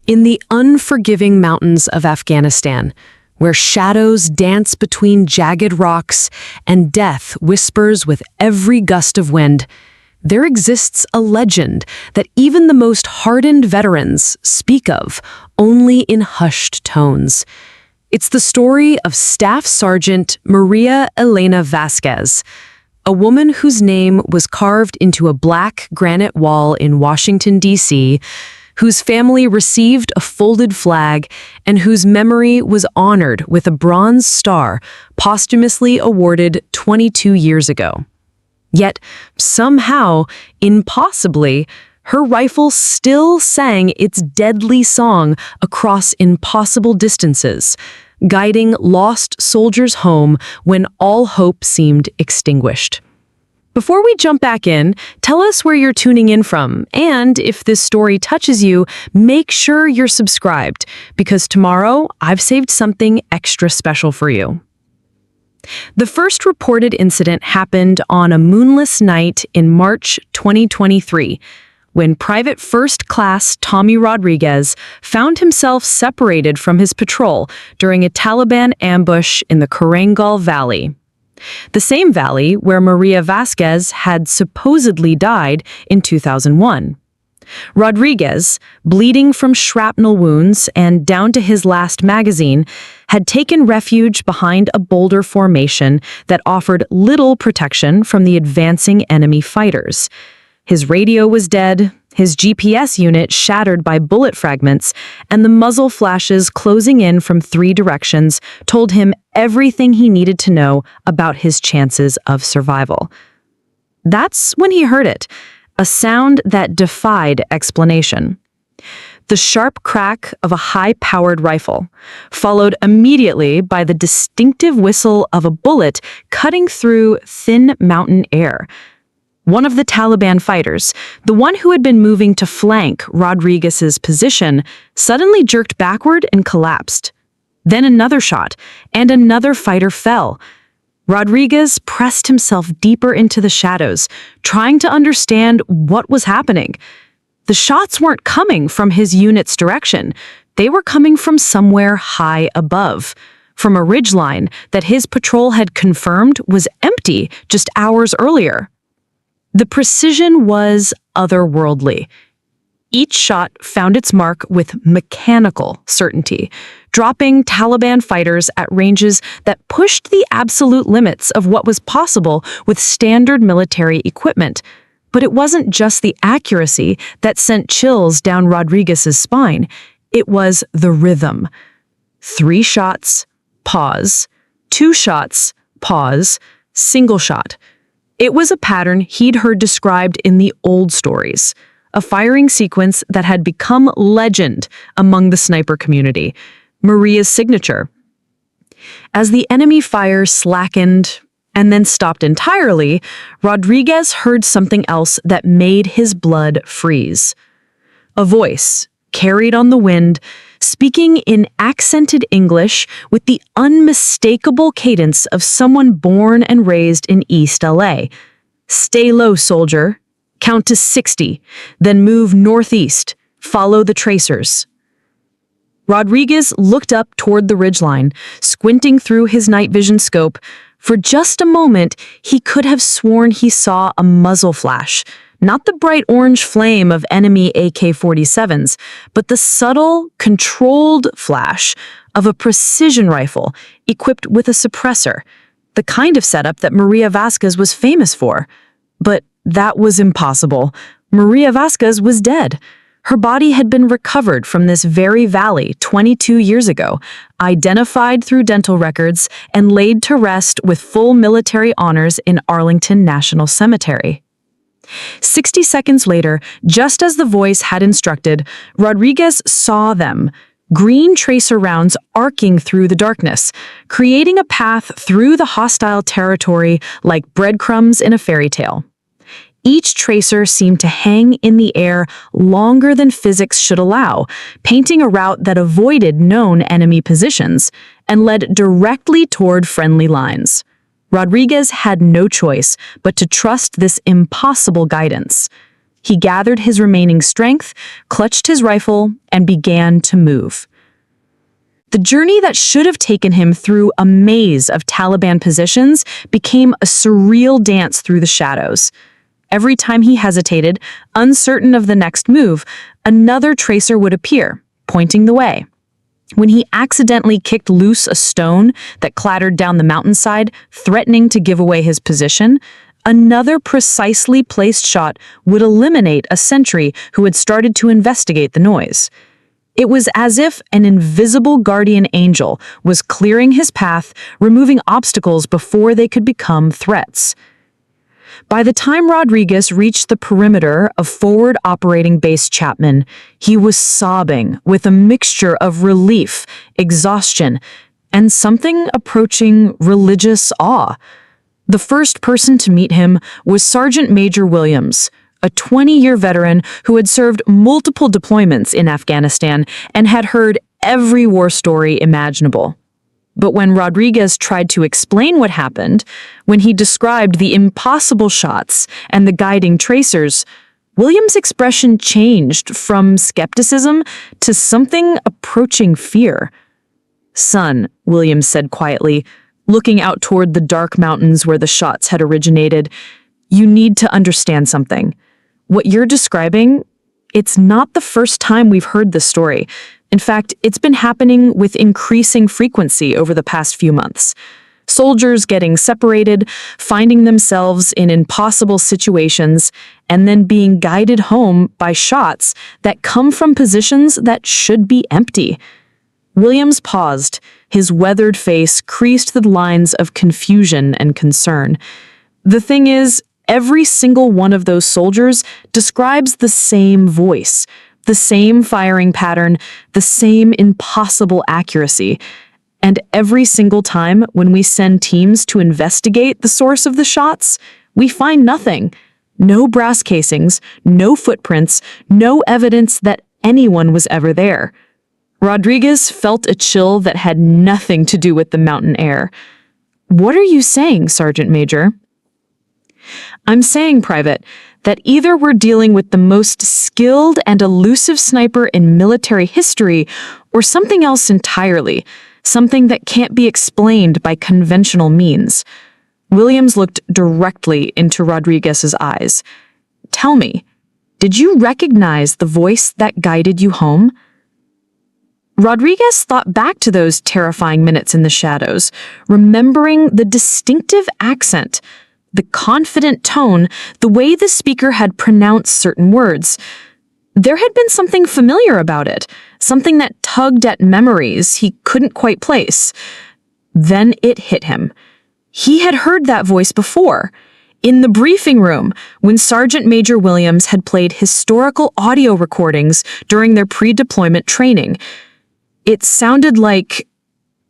In the unforgiving mountains of Afghanistan, where shadows dance between jagged rocks and death whispers with every gust of wind, there exists a legend that even the most hardened veterans speak of only in hushed tones. It's the story of Staff Sergeant Maria Elena Vasquez, a woman whose name was carved into a black granite wall in Washington, D.C., whose family received a folded flag and whose memory was honored with a bronze star posthumously awarded 22 years ago. Yet, somehow, impossibly, her rifle still sang its deadly song across impossible distances, guiding lost soldiers home when all hope seemed extinguished. Before we jump back in, tell us where you're tuning in from, and if this story touches you, make sure you're subscribed, because tomorrow I've saved something extra special for you. The first reported incident happened on a moonless night in March 2023, when Private First Class Tommy Rodriguez found himself separated from his patrol during a Taliban ambush in the Korengal Valley. The same valley where Maria Vasquez had supposedly died in 2001. Rodriguez, bleeding from shrapnel wounds and down to his last magazine, had taken refuge behind a boulder formation that offered little protection from the advancing enemy fighters. His radio was dead, his GPS unit shattered by bullet fragments, and the muzzle flashes closing in from 3 directions told him everything he needed to know about his chances of survival. That's when he heard it, a sound that defied explanation. The sharp crack of a high-powered rifle, followed immediately by the distinctive whistle of a bullet cutting through thin mountain air. One of the Taliban fighters, the one who had been moving to flank Rodriguez's position, suddenly jerked backward and collapsed. Then another shot, and another fighter fell. Rodriguez pressed himself deeper into the shadows, trying to understand what was happening. The shots weren't coming from his unit's direction. They were coming from somewhere high above, from a ridgeline that his patrol had confirmed was empty just hours earlier. The precision was otherworldly. Each shot found its mark with mechanical certainty, dropping Taliban fighters at ranges that pushed the absolute limits of what was possible with standard military equipment. But it wasn't just the accuracy that sent chills down Rodriguez's spine. It was the rhythm. 3 shots, pause. 2 shots, pause. Single shot. It was a pattern he'd heard described in the old stories, a firing sequence that had become legend among the sniper community, Maria's signature. As the enemy fire slackened and then stopped entirely, Rodriguez heard something else that made his blood freeze. A voice, carried on the wind, speaking in accented English with the unmistakable cadence of someone born and raised in East LA. "Stay low, soldier. Count to 60, then move northeast. Follow the tracers." Rodriguez looked up toward the ridgeline, squinting through his night vision scope. For just a moment, he could have sworn he saw a muzzle flash, not the bright orange flame of enemy AK-47s, but the subtle, controlled flash of a precision rifle equipped with a suppressor, the kind of setup that Maria Vasquez was famous for. But that was impossible. Maria Vasquez was dead. Her body had been recovered from this very valley 22 years ago, identified through dental records, and laid to rest with full military honors in Arlington National Cemetery. 60 seconds later, just as the voice had instructed, Rodriguez saw them, green tracer rounds arcing through the darkness, creating a path through the hostile territory like breadcrumbs in a fairy tale. Each tracer seemed to hang in the air longer than physics should allow, painting a route that avoided known enemy positions and led directly toward friendly lines. Rodriguez had no choice but to trust this impossible guidance. He gathered his remaining strength, clutched his rifle, and began to move. The journey that should have taken him through a maze of Taliban positions became a surreal dance through the shadows. Every time he hesitated, uncertain of the next move, another tracer would appear, pointing the way. When he accidentally kicked loose a stone that clattered down the mountainside, threatening to give away his position, another precisely placed shot would eliminate a sentry who had started to investigate the noise. It was as if an invisible guardian angel was clearing his path, removing obstacles before they could become threats. By the time Rodriguez reached the perimeter of Forward Operating Base Chapman, he was sobbing with a mixture of relief, exhaustion, and something approaching religious awe. The first person to meet him was Sergeant Major Williams, a 20-year veteran who had served multiple deployments in Afghanistan and had heard every war story imaginable. But when Rodriguez tried to explain what happened, when he described the impossible shots and the guiding tracers, Williams' expression changed from skepticism to something approaching fear. "Son," Williams said quietly, looking out toward the dark mountains where the shots had originated, "you need to understand something. What you're describing, it's not the first time we've heard this story. In fact, it's been happening with increasing frequency over the past few months. Soldiers getting separated, finding themselves in impossible situations, and then being guided home by shots that come from positions that should be empty." Williams paused, his weathered face creased with lines of confusion and concern. "The thing is, every single one of those soldiers describes the same voice, the same firing pattern, the same impossible accuracy. And every single time when we send teams to investigate the source of the shots, we find nothing. No brass casings, no footprints, no evidence that anyone was ever there." Rodriguez felt a chill that had nothing to do with the mountain air. "What are you saying, Sergeant Major?" "I'm saying, Private, that either we're dealing with the most skilled and elusive sniper in military history or something else entirely, something that can't be explained by conventional means." Williams looked directly into Rodriguez's eyes. "Tell me, did you recognize the voice that guided you home?" Rodriguez thought back to those terrifying minutes in the shadows, remembering the distinctive accent, the confident tone, the way the speaker had pronounced certain words. There had been something familiar about it, something that tugged at memories he couldn't quite place. Then it hit him. He had heard that voice before, in the briefing room when Sergeant Major Williams had played historical audio recordings during their pre-deployment training. It sounded like...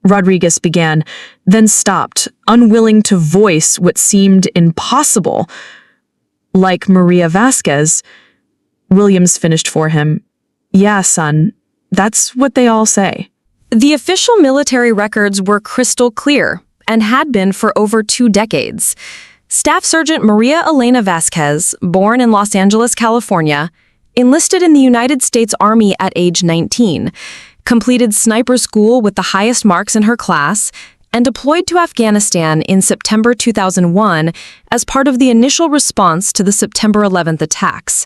Rodriguez began, then stopped, unwilling to voice what seemed impossible. "Like Maria Vasquez." Williams finished for him. "Yeah, son, that's what they all say." The official military records were crystal clear, and had been for over 2 decades. Staff Sergeant Maria Elena Vasquez, born in Los Angeles, California, enlisted in the United States Army at age 19, completed sniper school with the highest marks in her class, and deployed to Afghanistan in September 2001 as part of the initial response to the September 11th attacks.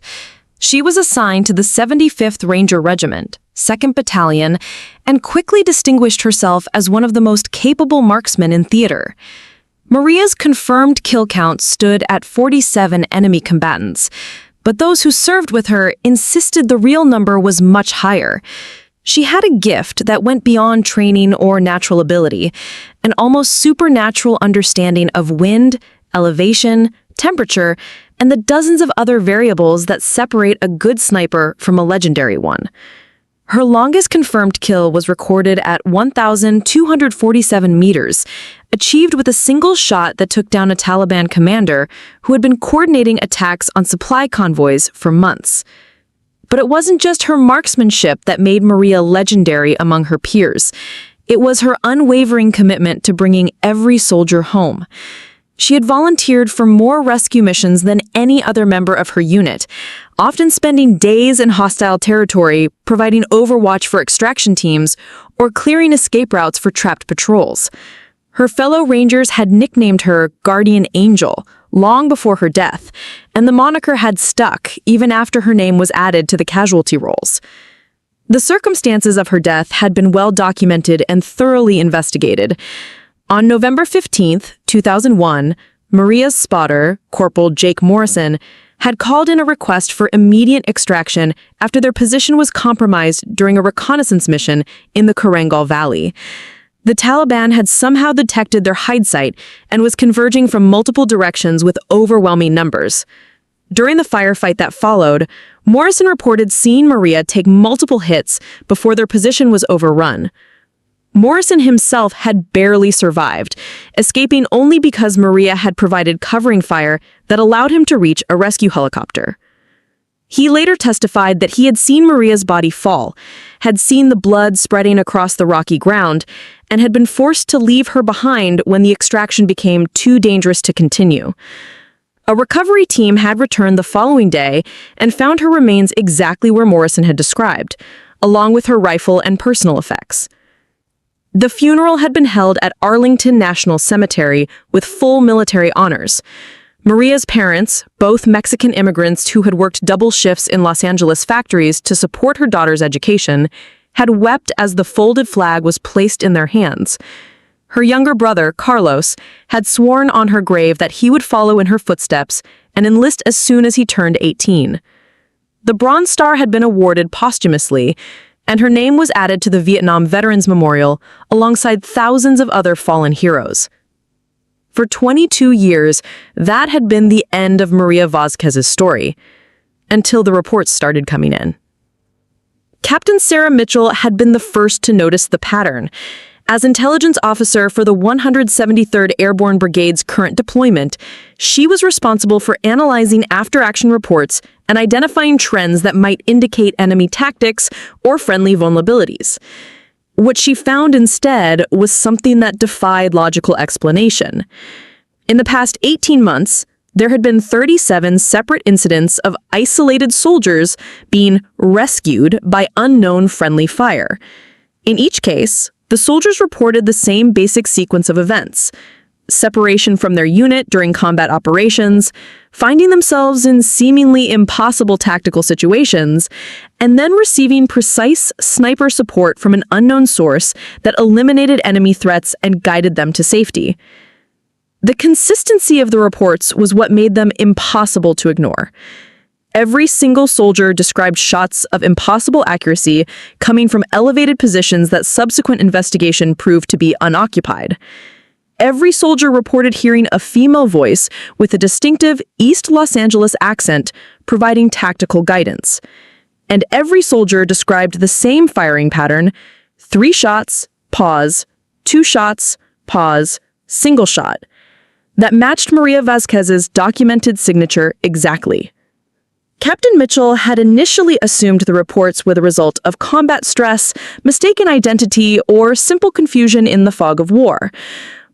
She was assigned to the 75th Ranger Regiment, 2nd Battalion, and quickly distinguished herself as one of the most capable marksmen in theater. Maria's confirmed kill count stood at 47 enemy combatants, but those who served with her insisted the real number was much higher. She had a gift that went beyond training or natural ability, an almost supernatural understanding of wind, elevation, temperature, and the dozens of other variables that separate a good sniper from a legendary one. Her longest confirmed kill was recorded at 1,247 meters, achieved with a single shot that took down a Taliban commander who had been coordinating attacks on supply convoys for months. But it wasn't just her marksmanship that made Maria legendary among her peers. It was her unwavering commitment to bringing every soldier home. She had volunteered for more rescue missions than any other member of her unit, often spending days in hostile territory, providing overwatch for extraction teams, or clearing escape routes for trapped patrols. Her fellow Rangers had nicknamed her Guardian Angel long before her death, and the moniker had stuck even after her name was added to the casualty rolls. The circumstances of her death had been well documented and thoroughly investigated. On November 15, 2001, Maria's spotter, Corporal Jake Morrison, had called in a request for immediate extraction after their position was compromised during a reconnaissance mission in the Korengal Valley. The Taliban had somehow detected their hide site and was converging from multiple directions with overwhelming numbers. During the firefight that followed, Morrison reported seeing Maria take multiple hits before their position was overrun. Morrison himself had barely survived, escaping only because Maria had provided covering fire that allowed him to reach a rescue helicopter. He later testified that he had seen Maria's body fall, had seen the blood spreading across the rocky ground, and had been forced to leave her behind when the extraction became too dangerous to continue. A recovery team had returned the following day and found her remains exactly where Morrison had described, along with her rifle and personal effects. The funeral had been held at Arlington National Cemetery with full military honors. Maria's parents, both Mexican immigrants who had worked double shifts in Los Angeles factories to support her daughter's education, had wept as the folded flag was placed in their hands. Her younger brother, Carlos, had sworn on her grave that he would follow in her footsteps and enlist as soon as he turned 18. The Bronze Star had been awarded posthumously, and her name was added to the Vietnam Veterans Memorial alongside thousands of other fallen heroes. For 22 years, that had been the end of Maria Vasquez's story, until the reports started coming in. Captain Sarah Mitchell had been the first to notice the pattern. As intelligence officer for the 173rd Airborne Brigade's current deployment, she was responsible for analyzing after-action reports and identifying trends that might indicate enemy tactics or friendly vulnerabilities. What she found instead was something that defied logical explanation. In the past 18 months, there had been 37 separate incidents of isolated soldiers being rescued by unknown friendly fire. In each case, the soldiers reported the same basic sequence of events: separation from their unit during combat operations, finding themselves in seemingly impossible tactical situations, and then receiving precise sniper support from an unknown source that eliminated enemy threats and guided them to safety. The consistency of the reports was what made them impossible to ignore. Every single soldier described shots of impossible accuracy coming from elevated positions that subsequent investigation proved to be unoccupied. Every soldier reported hearing a female voice with a distinctive East Los Angeles accent providing tactical guidance. And every soldier described the same firing pattern: 3 shots, pause, 2 shots, pause, single shot, that matched Maria Vasquez's documented signature exactly. Captain Mitchell had initially assumed the reports were the result of combat stress, mistaken identity, or simple confusion in the fog of war.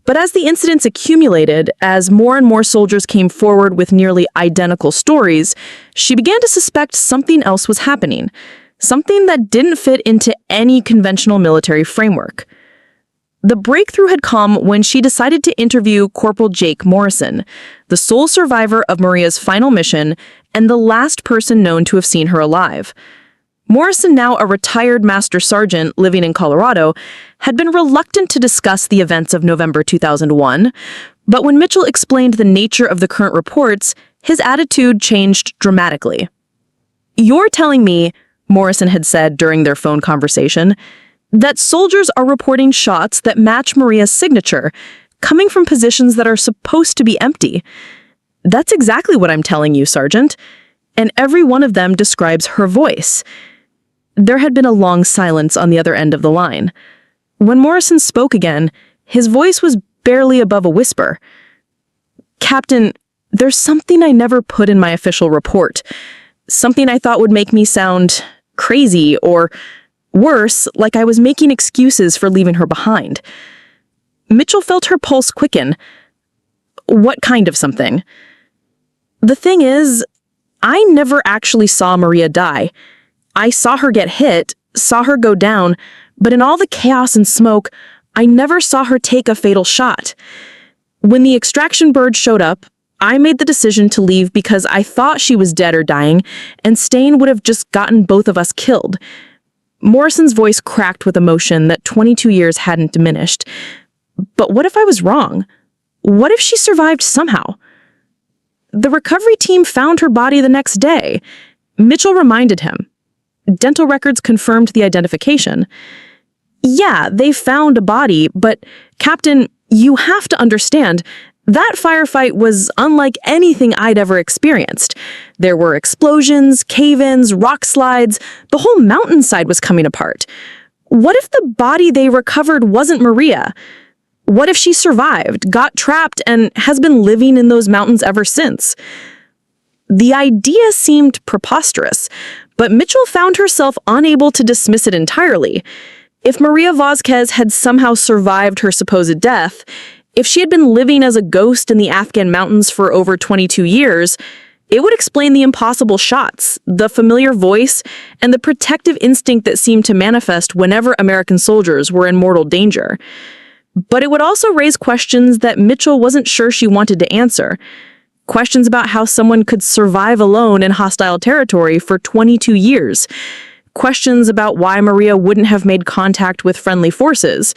But as the incidents accumulated, as more and more soldiers came forward with nearly identical stories, she began to suspect something else was happening, something that didn't fit into any conventional military framework. The breakthrough had come when she decided to interview Corporal Jake Morrison, the sole survivor of Maria's final mission and the last person known to have seen her alive. Morrison, now a retired master sergeant living in Colorado, had been reluctant to discuss the events of November 2001, but when Mitchell explained the nature of the current reports, his attitude changed dramatically. "You're telling me," Morrison had said during their phone conversation, "that soldiers are reporting shots that match Maria's signature, coming from positions that are supposed to be empty. That's exactly what I'm telling you, Sergeant. And every one of them describes her voice." There had been a long silence on the other end of the line. When Morrison spoke again, his voice was barely above a whisper. "Captain, there's something I never put in my official report. Something I thought would make me sound crazy, or worse, like I was making excuses for leaving her behind." Mitchell felt her pulse quicken. What kind of something? The thing is, I never actually saw Maria die. I saw her get hit, saw her go down, but in all the chaos and smoke, I never saw her take a fatal shot. When the extraction bird showed up, I made the decision to leave because I thought she was dead or dying, and staying would have just gotten both of us killed. Morrison's voice cracked with emotion that 22 years hadn't diminished. But what if I was wrong? What if she survived somehow? The recovery team found her body the next day. Mitchell reminded him. Dental records confirmed the identification. Yeah, they found a body, but Captain, you have to understand, that firefight was unlike anything I'd ever experienced. There were explosions, cave-ins, rock slides. The whole mountainside was coming apart. What if the body they recovered wasn't Maria? What if she survived, got trapped, and has been living in those mountains ever since? The idea seemed preposterous, but Mitchell found herself unable to dismiss it entirely. If Maria Vasquez had somehow survived her supposed death, if she had been living as a ghost in the Afghan mountains for over 22 years, it would explain the impossible shots, the familiar voice, and the protective instinct that seemed to manifest whenever American soldiers were in mortal danger. But it would also raise questions that Mitchell wasn't sure she wanted to answer. Questions about how someone could survive alone in hostile territory for 22 years. Questions about why Maria wouldn't have made contact with friendly forces.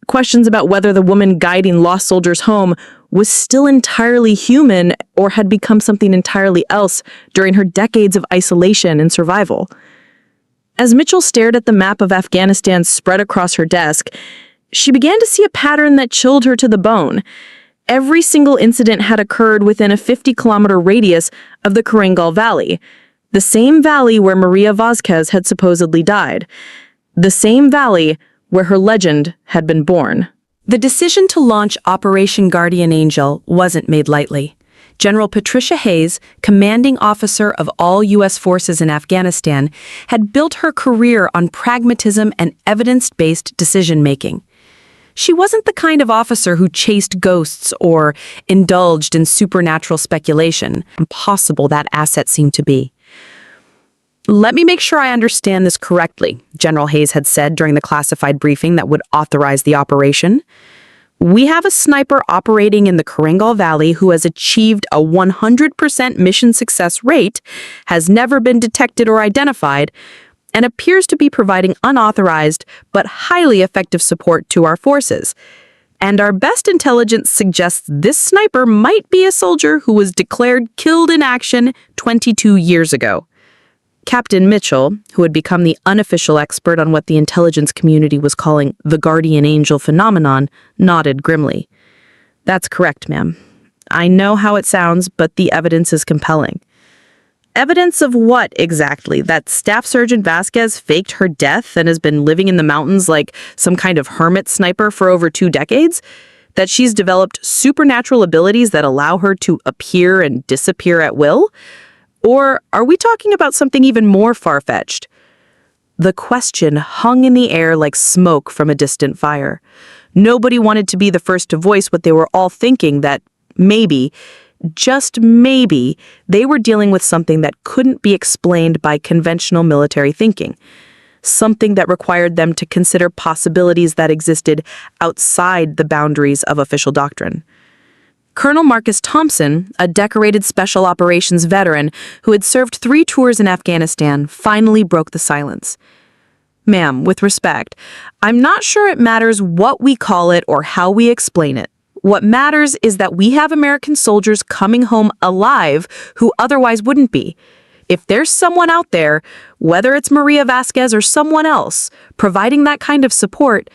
Questions about whether the woman guiding lost soldiers home was still entirely human or had become something entirely else during her decades of isolation and survival. As Mitchell stared at the map of Afghanistan spread across her desk, she began to see a pattern that chilled her to the bone. Every single incident had occurred within a 50-kilometer radius of the Korengal Valley, the same valley where Maria Vasquez had supposedly died, the same valley where her legend had been born. The decision to launch Operation Guardian Angel wasn't made lightly. General Patricia Hayes, commanding officer of all U.S. forces in Afghanistan, had built her career on pragmatism and evidence-based decision-making. She wasn't the kind of officer who chased ghosts or indulged in supernatural speculation, impossible that asset seemed to be. "Let me make sure I understand this correctly," General Hayes had said during the classified briefing that would authorize the operation. "We have a sniper operating in the Korengal Valley who has achieved a 100% mission success rate, has never been detected or identified, and appears to be providing unauthorized but highly effective support to our forces. And our best intelligence suggests this sniper might be a soldier who was declared killed in action 22 years ago." Captain Mitchell, who had become the unofficial expert on what the intelligence community was calling the guardian angel phenomenon, nodded grimly. "That's correct, ma'am. I know how it sounds, but the evidence is compelling." "Evidence of what, exactly? That Staff Sergeant Vasquez faked her death and has been living in the mountains like some kind of hermit sniper for over 2 decades? That she's developed supernatural abilities that allow her to appear and disappear at will? Or are we talking about something even more far-fetched?" The question hung in the air like smoke from a distant fire. Nobody wanted to be the first to voice what they were all thinking, that maybe, just maybe, they were dealing with something that couldn't be explained by conventional military thinking. Something that required them to consider possibilities that existed outside the boundaries of official doctrine. Colonel Marcus Thompson, a decorated special operations veteran who had served 3 tours in Afghanistan, finally broke the silence. "Ma'am, with respect, I'm not sure it matters what we call it or how we explain it. What matters is that we have American soldiers coming home alive who otherwise wouldn't be. If there's someone out there, whether it's Maria Vasquez or someone else, providing that kind of support,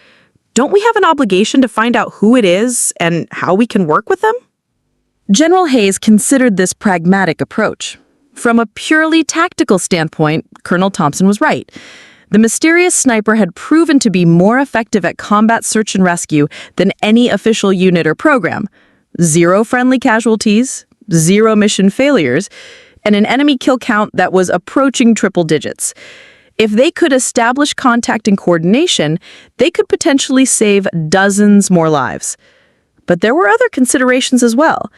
don't we have an obligation to find out who it is and how we can work with them?" General Hayes considered this pragmatic approach. From a purely tactical standpoint, Colonel Thompson was right. The mysterious sniper had proven to be more effective at combat search and rescue than any official unit or program. 0 friendly casualties, 0 mission failures, and an enemy kill count that was approaching triple digits. If they could establish contact and coordination, they could potentially save dozens more lives. But there were other considerations as well.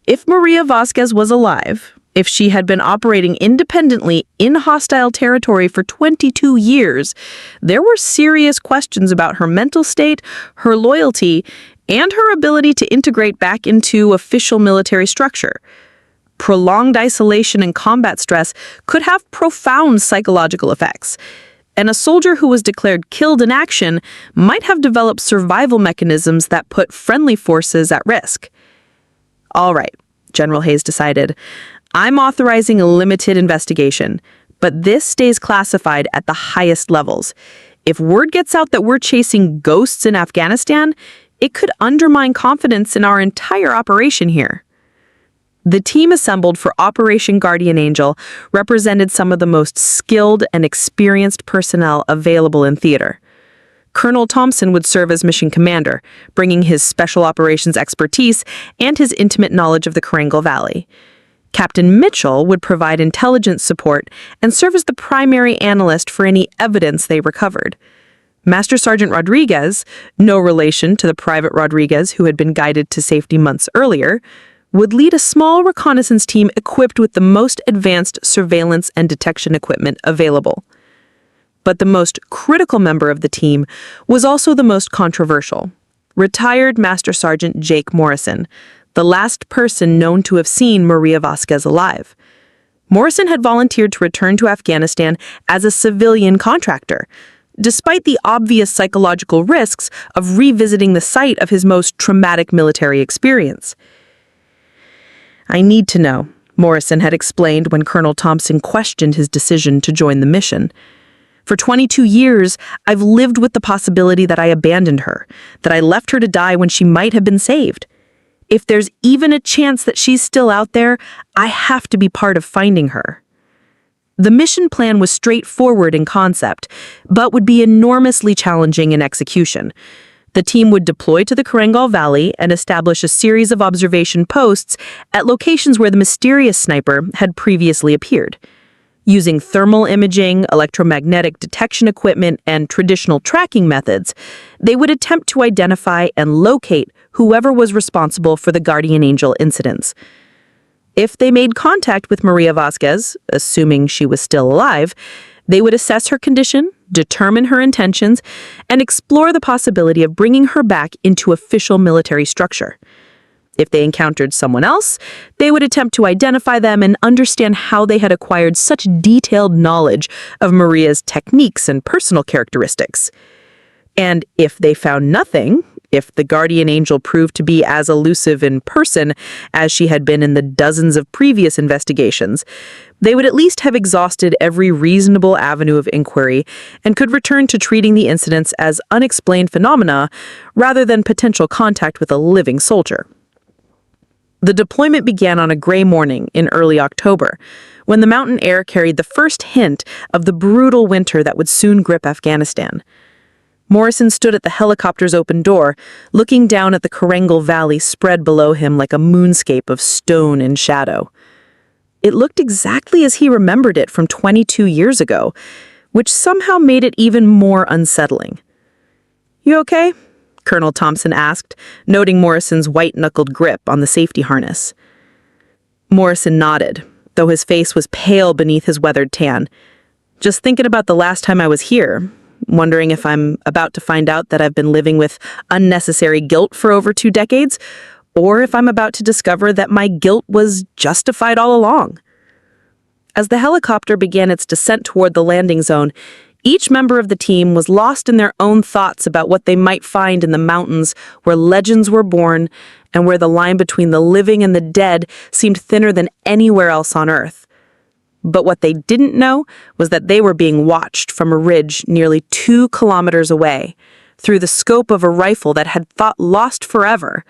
If Maria Vasquez was alive, if she had been operating independently in hostile territory for 22 years, there were serious questions about her mental state, her loyalty, and her ability to integrate back into official military structure. Prolonged isolation and combat stress could have profound psychological effects, and a soldier who was declared killed in action might have developed survival mechanisms that put friendly forces at risk. All right, General Hayes decided, I'm authorizing a limited investigation, but this stays classified at the highest levels. If word gets out that we're chasing ghosts in Afghanistan, it could undermine confidence in our entire operation here. The team assembled for Operation Guardian Angel represented some of the most skilled and experienced personnel available in theater. Colonel Thompson would serve as mission commander, bringing his special operations expertise and his intimate knowledge of the Korengal Valley. Captain Mitchell would provide intelligence support and serve as the primary analyst for any evidence they recovered. Master Sergeant Rodriguez, no relation to the Private Rodriguez who had been guided to safety months earlier, would lead a small reconnaissance team equipped with the most advanced surveillance and detection equipment available. But the most critical member of the team was also the most controversial. Retired Master Sergeant Jake Morrison, the last person known to have seen Maria Vasquez alive. Morrison had volunteered to return to Afghanistan as a civilian contractor, despite the obvious psychological risks of revisiting the site of his most traumatic military experience. I need to know, Morrison had explained when Colonel Thompson questioned his decision to join the mission. For 22 years, I've lived with the possibility that I abandoned her, that I left her to die when she might have been saved. If there's even a chance that she's still out there, I have to be part of finding her. The mission plan was straightforward in concept, but would be enormously challenging in execution. The team would deploy to the Korengal Valley and establish a series of observation posts at locations where the mysterious sniper had previously appeared. Using thermal imaging, electromagnetic detection equipment, and traditional tracking methods, they would attempt to identify and locate whoever was responsible for the Guardian Angel incidents. If they made contact with Maria Vasquez, assuming she was still alive, they would assess her condition, determine her intentions, and explore the possibility of bringing her back into official military structure. If they encountered someone else, they would attempt to identify them and understand how they had acquired such detailed knowledge of Maria's techniques and personal characteristics. And if they found nothing, if the Guardian Angel proved to be as elusive in person as she had been in the dozens of previous investigations, they would at least have exhausted every reasonable avenue of inquiry and could return to treating the incidents as unexplained phenomena rather than potential contact with a living soldier. The deployment began on a gray morning in early October, when the mountain air carried the first hint of the brutal winter that would soon grip Afghanistan. Morrison stood at the helicopter's open door, looking down at the Korengal Valley spread below him like a moonscape of stone and shadow. It looked exactly as he remembered it from 22 years ago, which somehow made it even more unsettling. "You okay?" Colonel Thompson asked, noting Morrison's white-knuckled grip on the safety harness. Morrison nodded, though his face was pale beneath his weathered tan. "Just thinking about the last time I was here, wondering if I'm about to find out that I've been living with unnecessary guilt for over 2 decades, or if I'm about to discover that my guilt was justified all along." As the helicopter began its descent toward the landing zone, each member of the team was lost in their own thoughts about what they might find in the mountains where legends were born and where the line between the living and the dead seemed thinner than anywhere else on Earth. But what they didn't know was that they were being watched from a ridge nearly 2 kilometers away, through the scope of a rifle that had thought lost forever,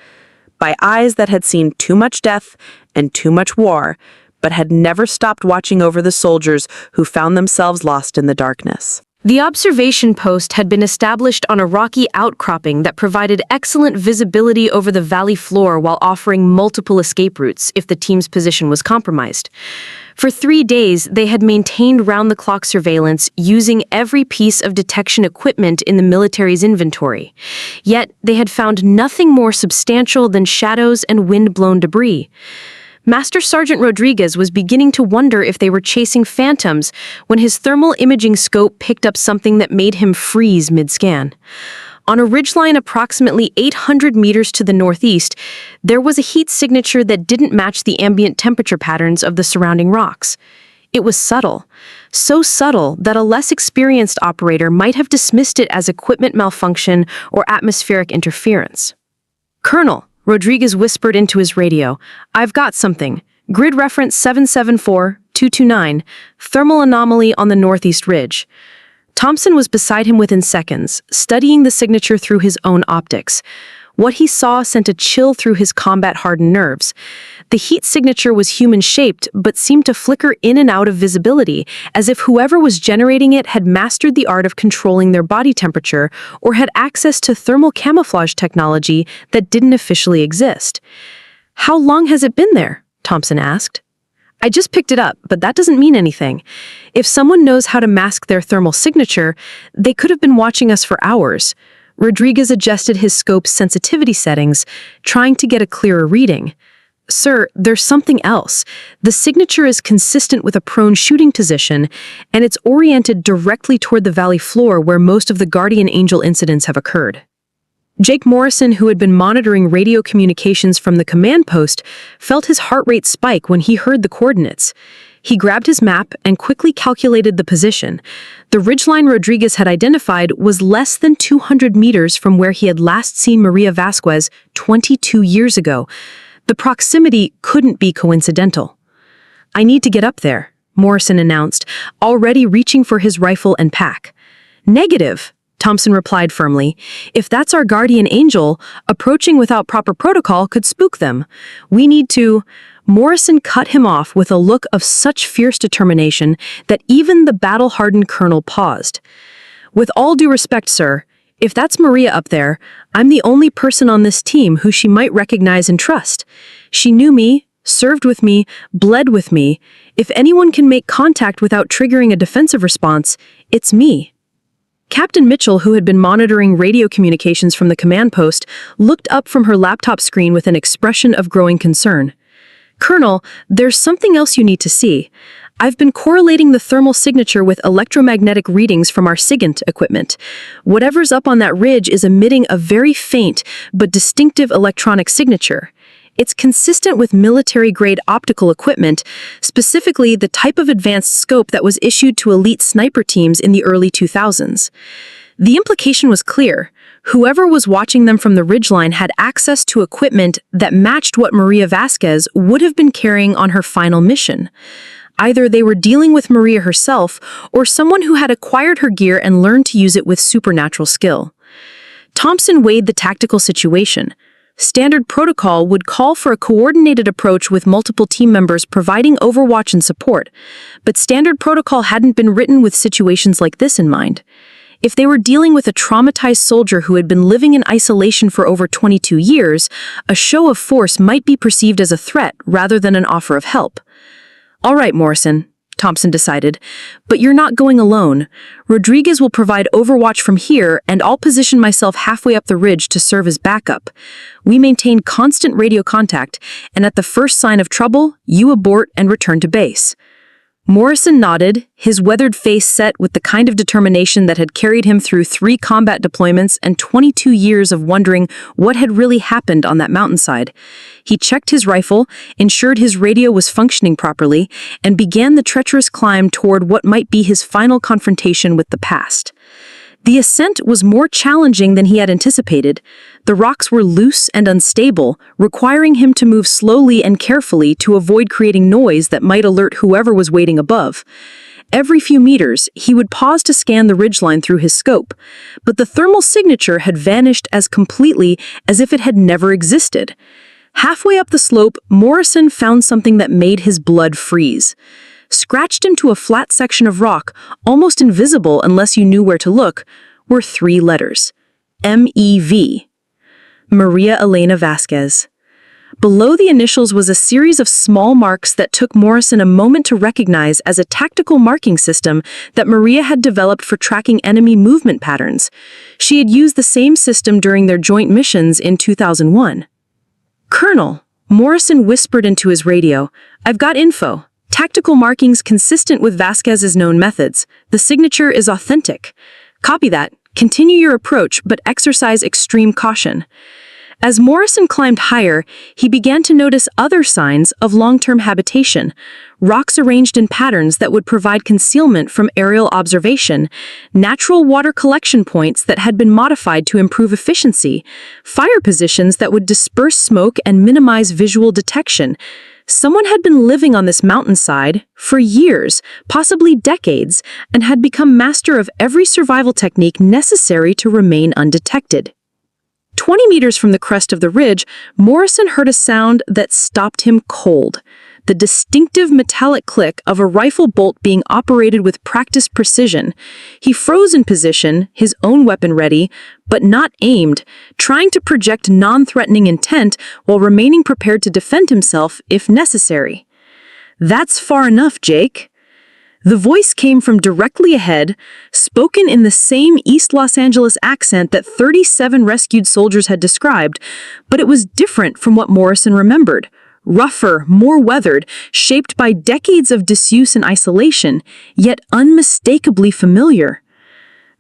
by eyes that had seen too much death and too much war, but had never stopped watching over the soldiers who found themselves lost in the darkness. The observation post had been established on a rocky outcropping that provided excellent visibility over the valley floor while offering multiple escape routes if the team's position was compromised. For 3 days, they had maintained round-the-clock surveillance using every piece of detection equipment in the military's inventory. Yet, they had found nothing more substantial than shadows and wind-blown debris. Master Sergeant Rodriguez was beginning to wonder if they were chasing phantoms when his thermal imaging scope picked up something that made him freeze mid-scan. On a ridgeline approximately 800 meters to the northeast, there was a heat signature that didn't match the ambient temperature patterns of the surrounding rocks. It was subtle, so subtle that a less experienced operator might have dismissed it as equipment malfunction or atmospheric interference. "Colonel," Rodriguez whispered into his radio, "I've got something. Grid reference 774229, thermal anomaly on the northeast ridge." Thompson was beside him within seconds, studying the signature through his own optics. What he saw sent a chill through his combat-hardened nerves. The heat signature was human-shaped, but seemed to flicker in and out of visibility, as if whoever was generating it had mastered the art of controlling their body temperature or had access to thermal camouflage technology that didn't officially exist. "How long has it been there?" Thompson asked. "I just picked it up, but that doesn't mean anything. If someone knows how to mask their thermal signature, they could have been watching us for hours." Rodriguez adjusted his scope's sensitivity settings, trying to get a clearer reading. "Sir, there's something else. The signature is consistent with a prone shooting position, and it's oriented directly toward the valley floor where most of the Guardian Angel incidents have occurred." Jake Morrison, who had been monitoring radio communications from the command post, felt his heart rate spike when he heard the coordinates. He grabbed his map and quickly calculated the position. The ridgeline Rodriguez had identified was less than 200 meters from where he had last seen Maria Vasquez 22 years ago. The proximity couldn't be coincidental. "I need to get up there," Morrison announced, already reaching for his rifle and pack. "Negative," Thompson replied firmly. "If that's our guardian angel, approaching without proper protocol could spook them. We need to—" Morrison cut him off with a look of such fierce determination that even the battle-hardened colonel paused. "With all due respect, sir, if that's Maria up there, I'm the only person on this team who she might recognize and trust. She knew me, served with me, bled with me. If anyone can make contact without triggering a defensive response, it's me." Captain Mitchell, who had been monitoring radio communications from the command post, looked up from her laptop screen with an expression of growing concern. "Colonel, there's something else you need to see. I've been correlating the thermal signature with electromagnetic readings from our SIGINT equipment. Whatever's up on that ridge is emitting a very faint but distinctive electronic signature. It's consistent with military-grade optical equipment, specifically the type of advanced scope that was issued to elite sniper teams in the early 2000s. The implication was clear. Whoever was watching them from the ridgeline had access to equipment that matched what Maria Vasquez would have been carrying on her final mission. Either they were dealing with Maria herself, or someone who had acquired her gear and learned to use it with supernatural skill. Thompson weighed the tactical situation. Standard protocol would call for a coordinated approach with multiple team members providing overwatch and support, but standard protocol hadn't been written with situations like this in mind. If they were dealing with a traumatized soldier who had been living in isolation for over 22 years, a show of force might be perceived as a threat rather than an offer of help. "All right, Morrison," Thompson decided, "but you're not going alone. Rodriguez will provide overwatch from here, and I'll position myself halfway up the ridge to serve as backup. We maintain constant radio contact, and at the first sign of trouble, you abort and return to base." Morrison nodded, his weathered face set with the kind of determination that had carried him through 3 combat deployments and 22 years of wondering what had really happened on that mountainside. He checked his rifle, ensured his radio was functioning properly, and began the treacherous climb toward what might be his final confrontation with the past. The ascent was more challenging than he had anticipated. The rocks were loose and unstable, requiring him to move slowly and carefully to avoid creating noise that might alert whoever was waiting above. Every few meters, he would pause to scan the ridgeline through his scope, but the thermal signature had vanished as completely as if it had never existed. Halfway up the slope, Morrison found something that made his blood freeze. Scratched into a flat section of rock, almost invisible unless you knew where to look, were 3 letters. M-E-V. Maria Elena Vasquez. Below the initials was a series of small marks that took Morrison a moment to recognize as a tactical marking system that Maria had developed for tracking enemy movement patterns. She had used the same system during their joint missions in 2001. "Colonel," Morrison whispered into his radio, "I've got info. Tactical markings consistent with Vasquez's known methods. The signature is authentic. Copy that. Continue your approach, but exercise extreme caution." As Morrison climbed higher, he began to notice other signs of long-term habitation, rocks arranged in patterns that would provide concealment from aerial observation, natural water collection points that had been modified to improve efficiency, fire positions that would disperse smoke and minimize visual detection. Someone had been living on this mountainside for years, possibly decades, and had become master of every survival technique necessary to remain undetected. 20 meters from the crest of the ridge, Morrison heard a sound that stopped him cold. The distinctive metallic click of a rifle bolt being operated with practiced precision. He froze in position, his own weapon ready, but not aimed, trying to project non-threatening intent while remaining prepared to defend himself if necessary. "That's far enough, Jake." The voice came from directly ahead, spoken in the same East Los Angeles accent that 37 rescued soldiers had described, but it was different from what Morrison remembered. Rougher, more weathered, shaped by decades of disuse and isolation, yet unmistakably familiar.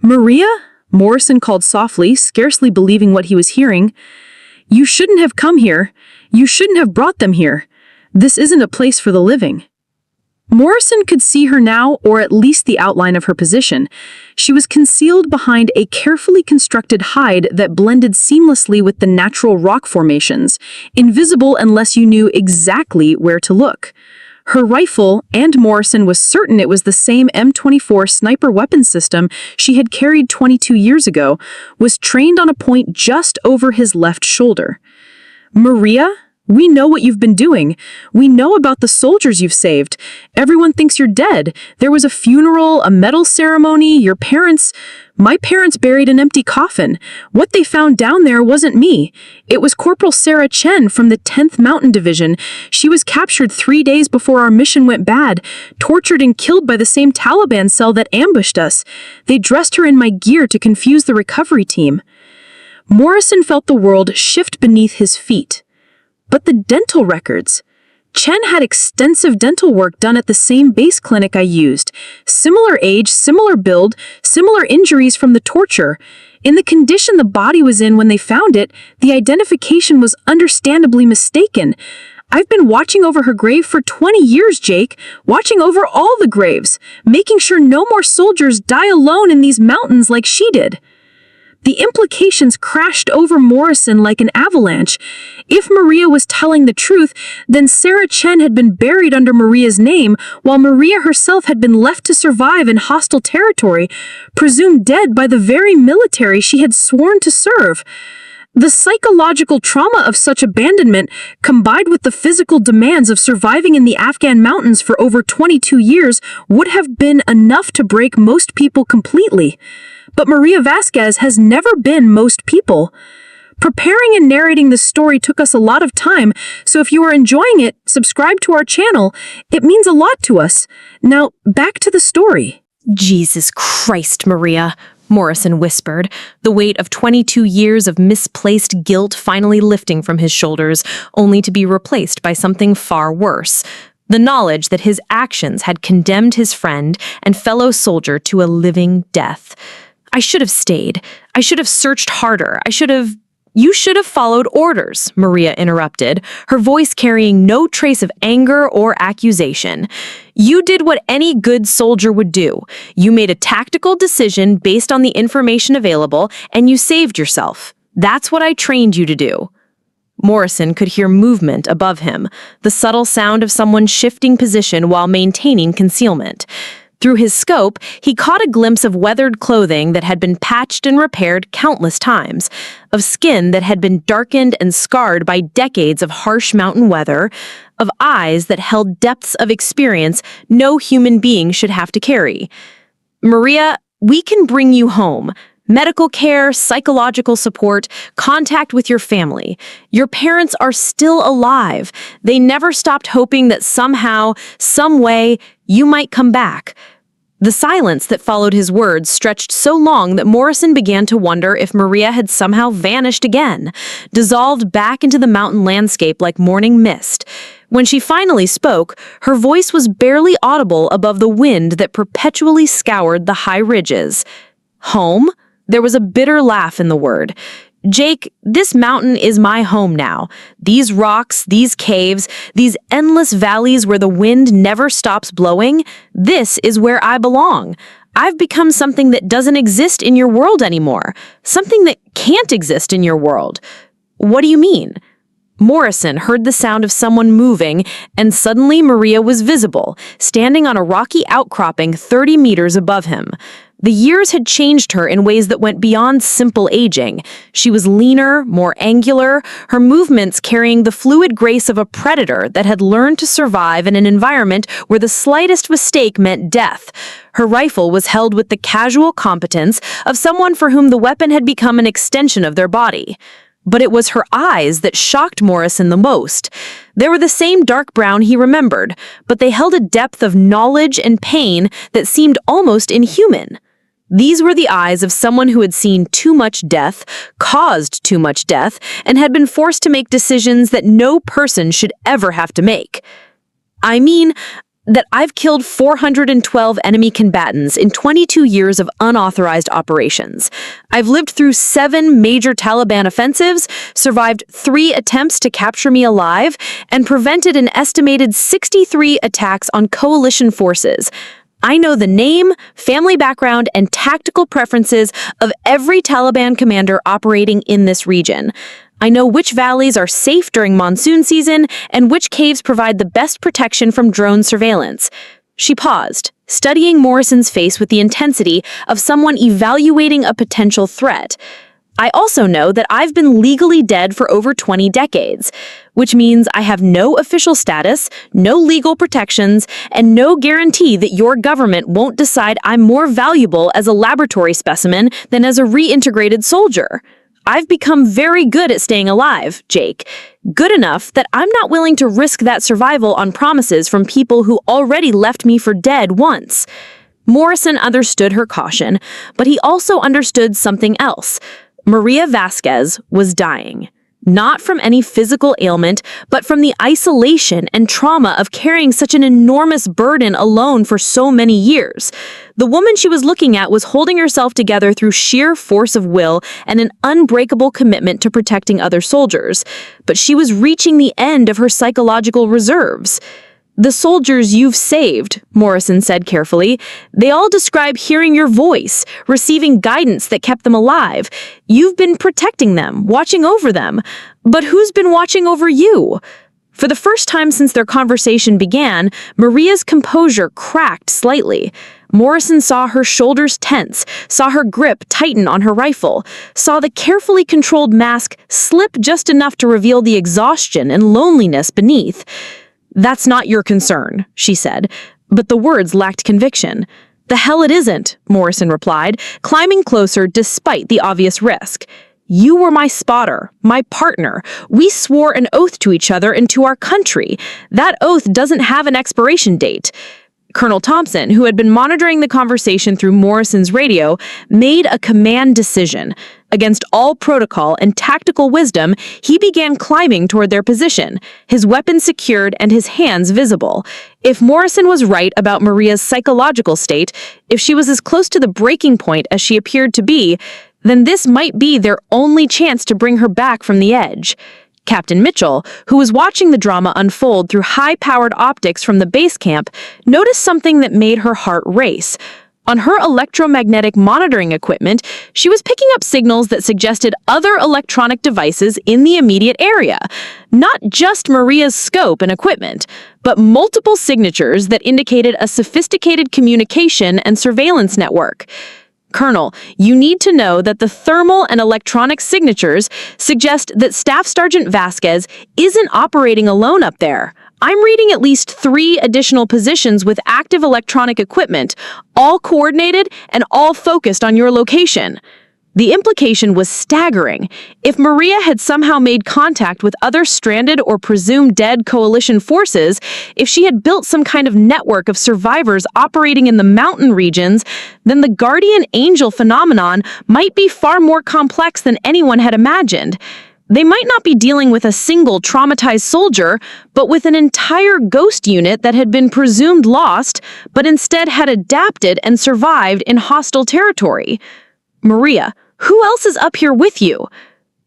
"Maria?" Morrison called softly, scarcely believing what he was hearing. "You shouldn't have come here. You shouldn't have brought them here. This isn't a place for the living." Morrison could see her now, or at least the outline of her position. She was concealed behind a carefully constructed hide that blended seamlessly with the natural rock formations, invisible unless you knew exactly where to look. Her rifle, and Morrison was certain it was the same M24 sniper weapon system she had carried 22 years ago, was trained on a point just over his left shoulder. "Maria? We know what you've been doing. We know about the soldiers you've saved. Everyone thinks you're dead. There was a funeral, a medal ceremony, my parents buried an empty coffin. What they found down there wasn't me. It was Corporal Sarah Chen from the 10th Mountain Division. She was captured 3 days before our mission went bad, tortured and killed by the same Taliban cell that ambushed us. They dressed her in my gear to confuse the recovery team." Morrison felt the world shift beneath his feet. But the dental records. Chen had extensive dental work done at the same base clinic I used. Similar age, similar build, similar injuries from the torture. In the condition the body was in when they found it, the identification was understandably mistaken. I've been watching over her grave for 20 years, Jake, watching over all the graves, making sure no more soldiers die alone in these mountains like she did. The implications crashed over Morrison like an avalanche. If Maria was telling the truth, then Sarah Chen had been buried under Maria's name, while Maria herself had been left to survive in hostile territory, presumed dead by the very military she had sworn to serve. The psychological trauma of such abandonment, combined with the physical demands of surviving in the Afghan mountains for over 22 years, would have been enough to break most people completely. But Maria Vasquez has never been most people. Preparing and narrating this story took us a lot of time, so if you are enjoying it, subscribe to our channel. It means a lot to us. Now, back to the story. Jesus Christ, Maria, Morrison whispered, the weight of 22 years of misplaced guilt finally lifting from his shoulders, only to be replaced by something far worse. The knowledge that his actions had condemned his friend and fellow soldier to a living death. "I should have stayed. I should have searched harder. You should have followed orders," Maria interrupted, her voice carrying no trace of anger or accusation. "You did what any good soldier would do. You made a tactical decision based on the information available, and you saved yourself. That's what I trained you to do." Morrison could hear movement above him, the subtle sound of someone shifting position while maintaining concealment. Through his scope, he caught a glimpse of weathered clothing that had been patched and repaired countless times, of skin that had been darkened and scarred by decades of harsh mountain weather, of eyes that held depths of experience no human being should have to carry. "Maria, we can bring you home." Medical care, psychological support, contact with your family. Your parents are still alive. They never stopped hoping that somehow, some way, you might come back. The silence that followed his words stretched so long that Morrison began to wonder if Maria had somehow vanished again, dissolved back into the mountain landscape like morning mist. When she finally spoke, her voice was barely audible above the wind that perpetually scoured the high ridges. Home? There was a bitter laugh in the word. Jake, this mountain is my home now. These rocks, these caves, these endless valleys where the wind never stops blowing, this is where I belong. I've become something that doesn't exist in your world anymore. Something that can't exist in your world. What do you mean? Morrison heard the sound of someone moving, and suddenly Maria was visible, standing on a rocky outcropping 30 meters above him. The years had changed her in ways that went beyond simple aging. She was leaner, more angular, her movements carrying the fluid grace of a predator that had learned to survive in an environment where the slightest mistake meant death. Her rifle was held with the casual competence of someone for whom the weapon had become an extension of their body. But it was her eyes that shocked Morrison the most. They were the same dark brown he remembered, but they held a depth of knowledge and pain that seemed almost inhuman. These were the eyes of someone who had seen too much death, caused too much death, and had been forced to make decisions that no person should ever have to make. I mean, that I've killed 412 enemy combatants in 22 years of unauthorized operations. I've lived through 7 major Taliban offensives, survived 3 attempts to capture me alive, and prevented an estimated 63 attacks on coalition forces. I know the name, family background, and tactical preferences of every Taliban commander operating in this region. I know which valleys are safe during monsoon season and which caves provide the best protection from drone surveillance. She paused, studying Morrison's face with the intensity of someone evaluating a potential threat. I also know that I've been legally dead for over 20 decades, which means I have no official status, no legal protections, and no guarantee that your government won't decide I'm more valuable as a laboratory specimen than as a reintegrated soldier. I've become very good at staying alive, Jake. Good enough that I'm not willing to risk that survival on promises from people who already left me for dead once. Morrison understood her caution, but he also understood something else. Maria Vasquez was dying. Not from any physical ailment, but from the isolation and trauma of carrying such an enormous burden alone for so many years. The woman she was looking at was holding herself together through sheer force of will and an unbreakable commitment to protecting other soldiers. But she was reaching the end of her psychological reserves. The soldiers you've saved, Morrison said carefully, they all describe hearing your voice, receiving guidance that kept them alive. You've been protecting them, watching over them. But who's been watching over you? For the first time since their conversation began, Maria's composure cracked slightly. Morrison saw her shoulders tense, saw her grip tighten on her rifle, saw the carefully controlled mask slip just enough to reveal the exhaustion and loneliness beneath. "That's not your concern," she said, but the words lacked conviction. "The hell it isn't," Morrison replied, climbing closer despite the obvious risk. "You were my spotter, my partner. We swore an oath to each other and to our country. That oath doesn't have an expiration date." Colonel Thompson, who had been monitoring the conversation through Morrison's radio, made a command decision. Against all protocol and tactical wisdom, he began climbing toward their position, his weapon secured and his hands visible. If Morrison was right about Maria's psychological state, if she was as close to the breaking point as she appeared to be, then this might be their only chance to bring her back from the edge. Captain Mitchell, who was watching the drama unfold through high-powered optics from the base camp, noticed something that made her heart race. On her electromagnetic monitoring equipment, she was picking up signals that suggested other electronic devices in the immediate area. Not just Maria's scope and equipment, but multiple signatures that indicated a sophisticated communication and surveillance network. "Colonel, you need to know that the thermal and electronic signatures suggest that Staff Sergeant Vasquez isn't operating alone up there. I'm reading at least 3 additional positions with active electronic equipment, all coordinated and all focused on your location." The implication was staggering. If Maria had somehow made contact with other stranded or presumed dead coalition forces, if she had built some kind of network of survivors operating in the mountain regions, then the guardian angel phenomenon might be far more complex than anyone had imagined. They might not be dealing with a single traumatized soldier, but with an entire ghost unit that had been presumed lost, but instead had adapted and survived in hostile territory. Maria, who else is up here with you?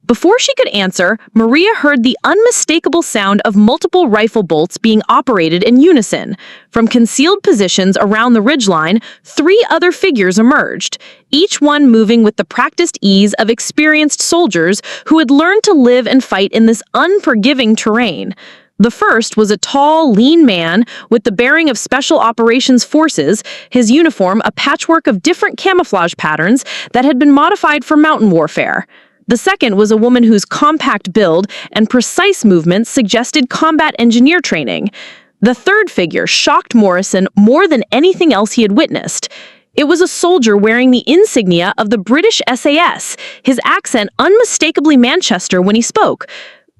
Before she could answer, Maria heard the unmistakable sound of multiple rifle bolts being operated in unison. From concealed positions around the ridgeline, 3 other figures emerged, each one moving with the practiced ease of experienced soldiers who had learned to live and fight in this unforgiving terrain. The first was a tall, lean man with the bearing of Special Operations Forces, his uniform a patchwork of different camouflage patterns that had been modified for mountain warfare. The second was a woman whose compact build and precise movements suggested combat engineer training. The third figure shocked Morrison more than anything else he had witnessed. It was a soldier wearing the insignia of the British SAS, his accent unmistakably Manchester when he spoke.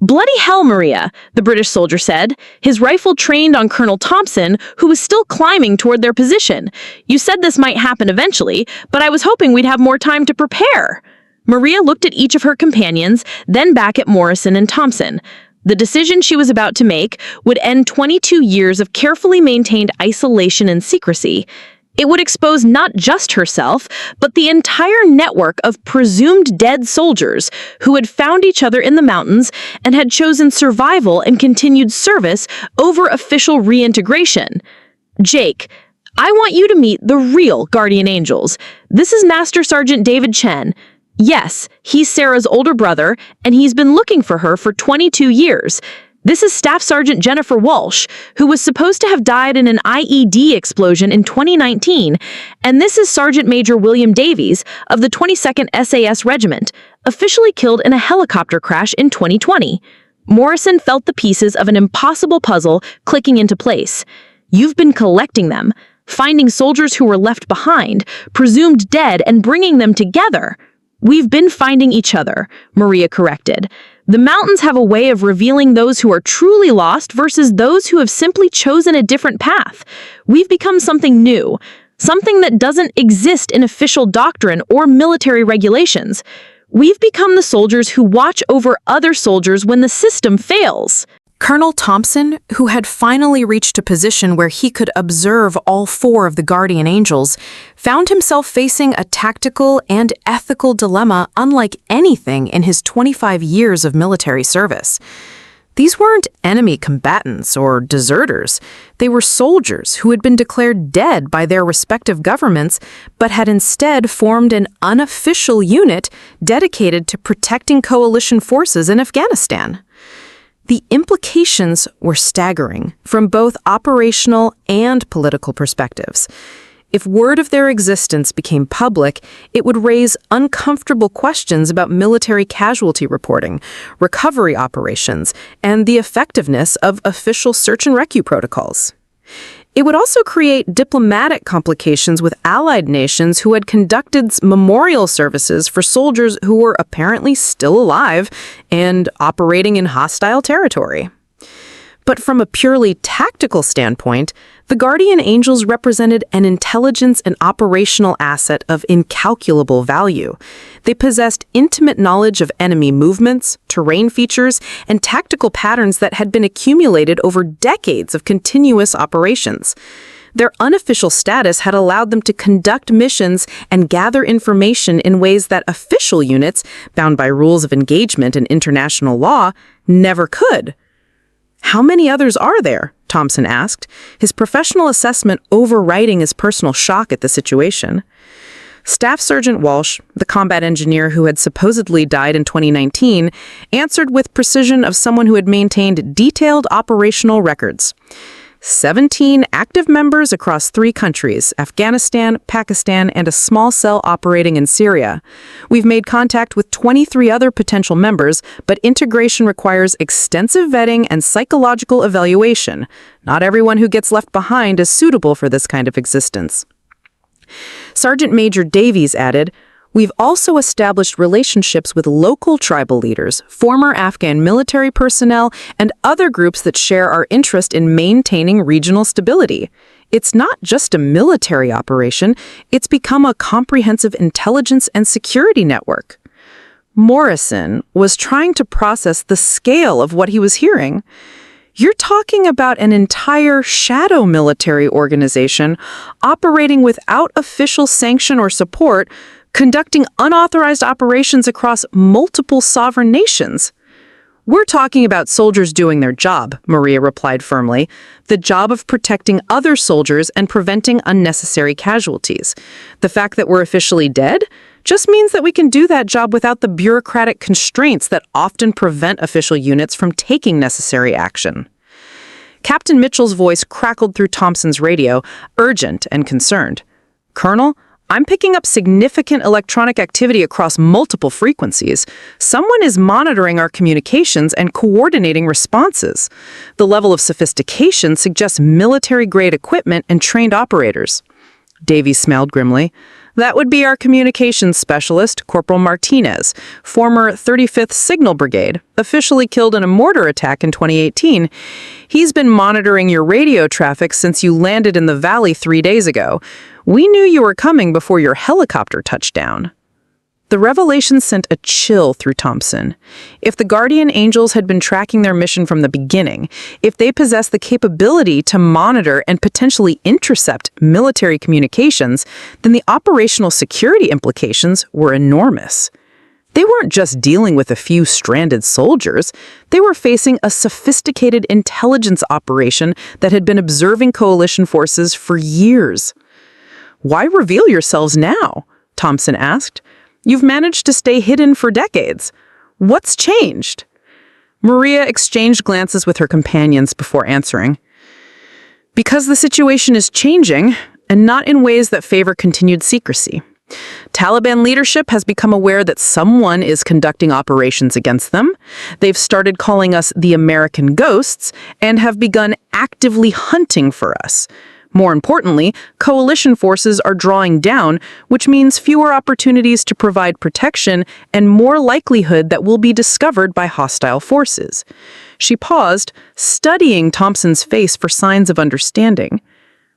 "Bloody hell, Maria," the British soldier said, his rifle trained on Colonel Thompson, who was still climbing toward their position. "You said this might happen eventually, but I was hoping we'd have more time to prepare." Maria looked at each of her companions, then back at Morrison and Thompson. The decision she was about to make would end 22 years of carefully maintained isolation and secrecy. It would expose not just herself, but the entire network of presumed dead soldiers who had found each other in the mountains and had chosen survival and continued service over official reintegration. "Jake, I want you to meet the real guardian angels. This is Master Sergeant David Chen. Yes, he's Sarah's older brother, and he's been looking for her for 22 years. This is Staff Sergeant Jennifer Walsh, who was supposed to have died in an IED explosion in 2019, and this is Sergeant Major William Davies of the 22nd SAS Regiment, officially killed in a helicopter crash in 2020. Morrison felt the pieces of an impossible puzzle clicking into place. You've been collecting them, finding soldiers who were left behind, presumed dead, and bringing them together. "We've been finding each other," Maria corrected. "The mountains have a way of revealing those who are truly lost versus those who have simply chosen a different path. We've become something new, something that doesn't exist in official doctrine or military regulations. We've become the soldiers who watch over other soldiers when the system fails." Colonel Thompson, who had finally reached a position where he could observe all 4 of the guardian angels, found himself facing a tactical and ethical dilemma unlike anything in his 25 years of military service. These weren't enemy combatants or deserters. They were soldiers who had been declared dead by their respective governments, but had instead formed an unofficial unit dedicated to protecting coalition forces in Afghanistan. The implications were staggering from both operational and political perspectives. If word of their existence became public, it would raise uncomfortable questions about military casualty reporting, recovery operations, and the effectiveness of official search and rescue protocols. It would also create diplomatic complications with allied nations who had conducted memorial services for soldiers who were apparently still alive and operating in hostile territory. But from a purely tactical standpoint, the Guardian Angels represented an intelligence and operational asset of incalculable value. They possessed intimate knowledge of enemy movements, terrain features, and tactical patterns that had been accumulated over decades of continuous operations. Their unofficial status had allowed them to conduct missions and gather information in ways that official units, bound by rules of engagement and international law, never could. "How many others are there?" Thompson asked, his professional assessment overriding his personal shock at the situation. Staff Sergeant Walsh, the combat engineer who had supposedly died in 2019, answered with precision of someone who had maintained detailed operational records. 17 active members across 3 countries, Afghanistan, Pakistan, and a small cell operating in Syria. We've made contact with 23 other potential members, but integration requires extensive vetting and psychological evaluation. Not everyone who gets left behind is suitable for this kind of existence. Sergeant Major Davies added, We've also established relationships with local tribal leaders, former Afghan military personnel, and other groups that share our interest in maintaining regional stability. It's not just a military operation, it's become a comprehensive intelligence and security network. Morrison was trying to process the scale of what he was hearing. You're talking about an entire shadow military organization operating without official sanction or support, conducting unauthorized operations across multiple sovereign nations. We're talking about soldiers doing their job, Maria replied firmly, the job of protecting other soldiers and preventing unnecessary casualties. The fact that we're officially dead just means that we can do that job without the bureaucratic constraints that often prevent official units from taking necessary action. Captain Mitchell's voice crackled through Thompson's radio, urgent and concerned. "Colonel, I'm picking up significant electronic activity across multiple frequencies. Someone is monitoring our communications and coordinating responses. The level of sophistication suggests military-grade equipment and trained operators." Davies smiled grimly. "That would be our communications specialist, Corporal Martinez, former 35th Signal Brigade, officially killed in a mortar attack in 2018. He's been monitoring your radio traffic since you landed in the valley 3 days ago. We knew you were coming before your helicopter touched down." The revelation sent a chill through Thompson. If the Guardian Angels had been tracking their mission from the beginning, if they possessed the capability to monitor and potentially intercept military communications, then the operational security implications were enormous. They weren't just dealing with a few stranded soldiers. They were facing a sophisticated intelligence operation that had been observing coalition forces for years. "Why reveal yourselves now?" Thompson asked. "You've managed to stay hidden for decades. What's changed?" Maria exchanged glances with her companions before answering. "Because the situation is changing, and not in ways that favor continued secrecy. Taliban leadership has become aware that someone is conducting operations against them. They've started calling us the American Ghosts and have begun actively hunting for us. More importantly, coalition forces are drawing down, which means fewer opportunities to provide protection and more likelihood that we'll be discovered by hostile forces." She paused, studying Thompson's face for signs of understanding.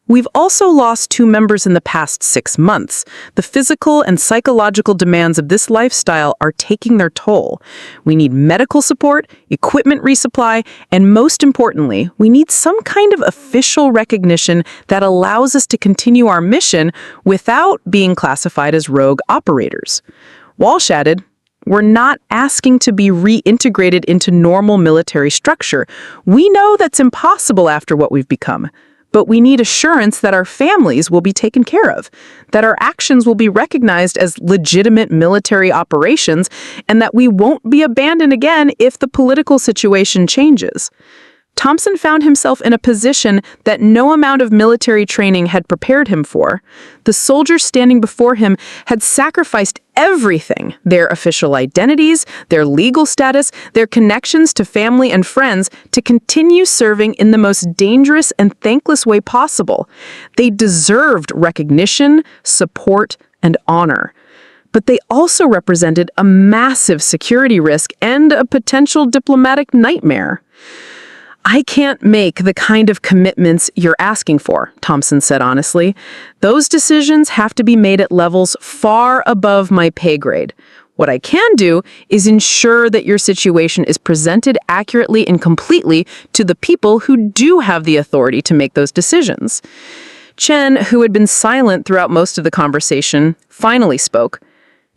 "We've also lost 2 members in the past 6 months. The physical and psychological demands of this lifestyle are taking their toll. We need medical support, equipment resupply, and most importantly, we need some kind of official recognition that allows us to continue our mission without being classified as rogue operators." Walsh added, "We're not asking to be reintegrated into normal military structure. We know that's impossible after what we've become. But we need assurance that our families will be taken care of, that our actions will be recognized as legitimate military operations, and that we won't be abandoned again if the political situation changes." Thompson found himself in a position that no amount of military training had prepared him for. The soldiers standing before him had sacrificed everything, their official identities, their legal status, their connections to family and friends, to continue serving in the most dangerous and thankless way possible. They deserved recognition, support, and honor. But they also represented a massive security risk and a potential diplomatic nightmare. "I can't make the kind of commitments you're asking for," Thompson said honestly. "Those decisions have to be made at levels far above my pay grade. What I can do is ensure that your situation is presented accurately and completely to the people who do have the authority to make those decisions." Chen, who had been silent throughout most of the conversation, finally spoke.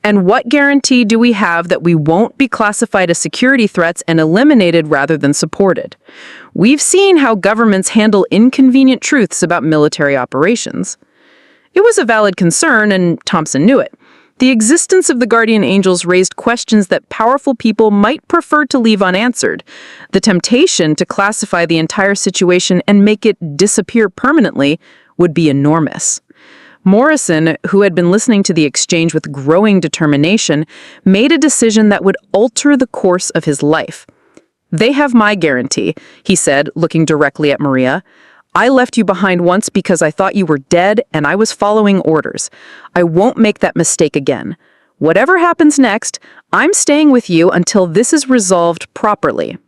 "And what guarantee do we have that we won't be classified as security threats and eliminated rather than supported? We've seen how governments handle inconvenient truths about military operations." It was a valid concern, and Thompson knew it. The existence of the Guardian Angels raised questions that powerful people might prefer to leave unanswered. The temptation to classify the entire situation and make it disappear permanently would be enormous. Morrison, who had been listening to the exchange with growing determination, made a decision that would alter the course of his life. "They have my guarantee," he said, looking directly at Maria. "I left you behind once because I thought you were dead and I was following orders. I won't make that mistake again. Whatever happens next, I'm staying with you until this is resolved properly.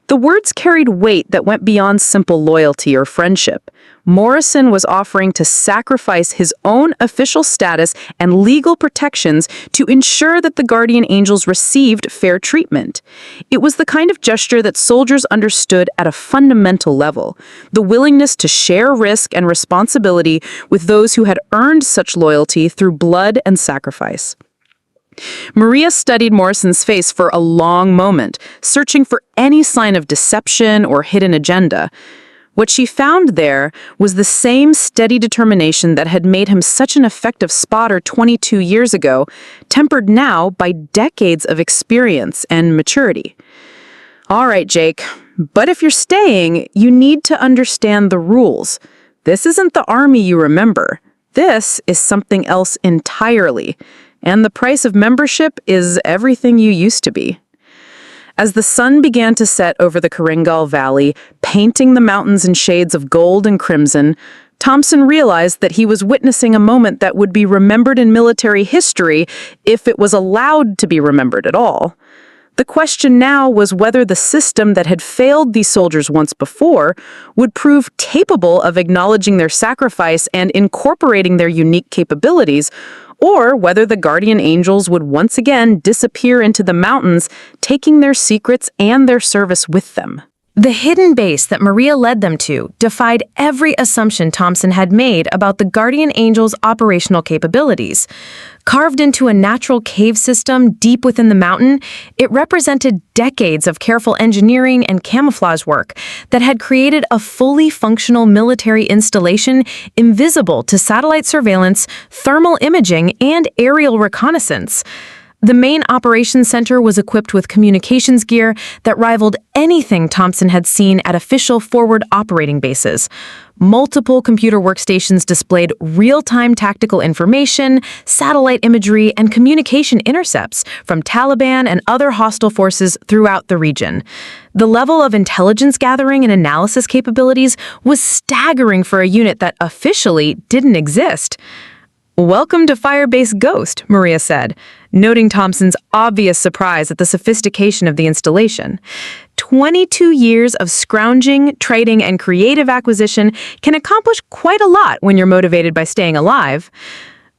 The words carried weight that went beyond simple loyalty or friendship. Morrison was offering to sacrifice his own official status and legal protections to ensure that the guardian angels received fair treatment. It was the kind of gesture that soldiers understood at a fundamental level, the willingness to share risk and responsibility with those who had earned such loyalty through blood and sacrifice. Maria studied Morrison's face for a long moment, searching for any sign of deception or hidden agenda. What she found there was the same steady determination that had made him such an effective spotter 22 years ago, tempered now by decades of experience and maturity. All right, Jake, but if you're staying, you need to understand the rules. This isn't the army you remember. This is something else entirely. And the price of membership is everything you used to be. As the sun began to set over the Korengal Valley, painting the mountains in shades of gold and crimson, Thompson realized that he was witnessing a moment that would be remembered in military history if it was allowed to be remembered at all. The question now was whether the system that had failed these soldiers once before would prove capable of acknowledging their sacrifice and incorporating their unique capabilities, or whether the guardian angels would once again disappear into the mountains, taking their secrets and their service with them. The hidden base that Maria led them to defied every assumption Thompson had made about the guardian angel's operational capabilities. Carved into a natural cave system deep within the mountain, it represented decades of careful engineering and camouflage work that had created a fully functional military installation invisible to satellite surveillance, thermal imaging, and aerial reconnaissance. The main operations center was equipped with communications gear that rivaled anything Thompson had seen at official forward operating bases. Multiple computer workstations displayed real-time tactical information, satellite imagery, and communication intercepts from Taliban and other hostile forces throughout the region. The level of intelligence gathering and analysis capabilities was staggering for a unit that officially didn't exist. "Welcome to Firebase Ghost," Maria said, noting Thompson's obvious surprise at the sophistication of the installation. 22 years of scrounging, trading, and creative acquisition can accomplish quite a lot when you're motivated by staying alive.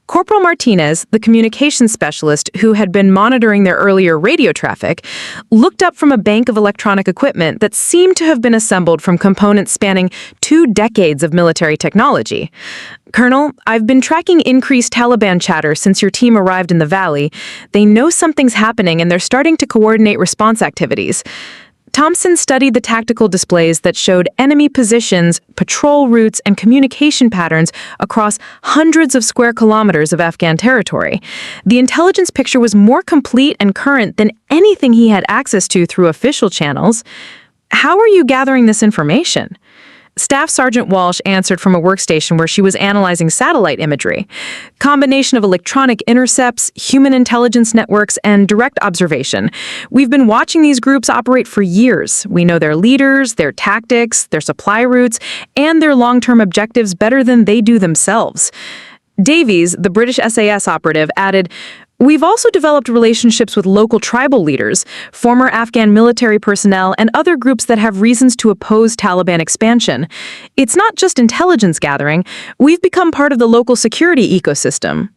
Corporal Martinez, the communications specialist who had been monitoring their earlier radio traffic, looked up from a bank of electronic equipment that seemed to have been assembled from components spanning 2 decades of military technology. "Colonel, I've been tracking increased Taliban chatter since your team arrived in the valley. They know something's happening and they're starting to coordinate response activities." Thompson studied the tactical displays that showed enemy positions, patrol routes, and communication patterns across hundreds of square kilometers of Afghan territory. The intelligence picture was more complete and current than anything he had access to through official channels. "How are you gathering this information?" Staff Sergeant Walsh answered from a workstation where she was analyzing satellite imagery. Combination of electronic intercepts, human intelligence networks, and direct observation. "We've been watching these groups operate for years. We know their leaders, their tactics, their supply routes, and their long-term objectives better than they do themselves." Davies, the British SAS operative, added, "We've also developed relationships with local tribal leaders, former Afghan military personnel, and other groups that have reasons to oppose Taliban expansion. It's not just intelligence gathering. We've become part of the local security ecosystem."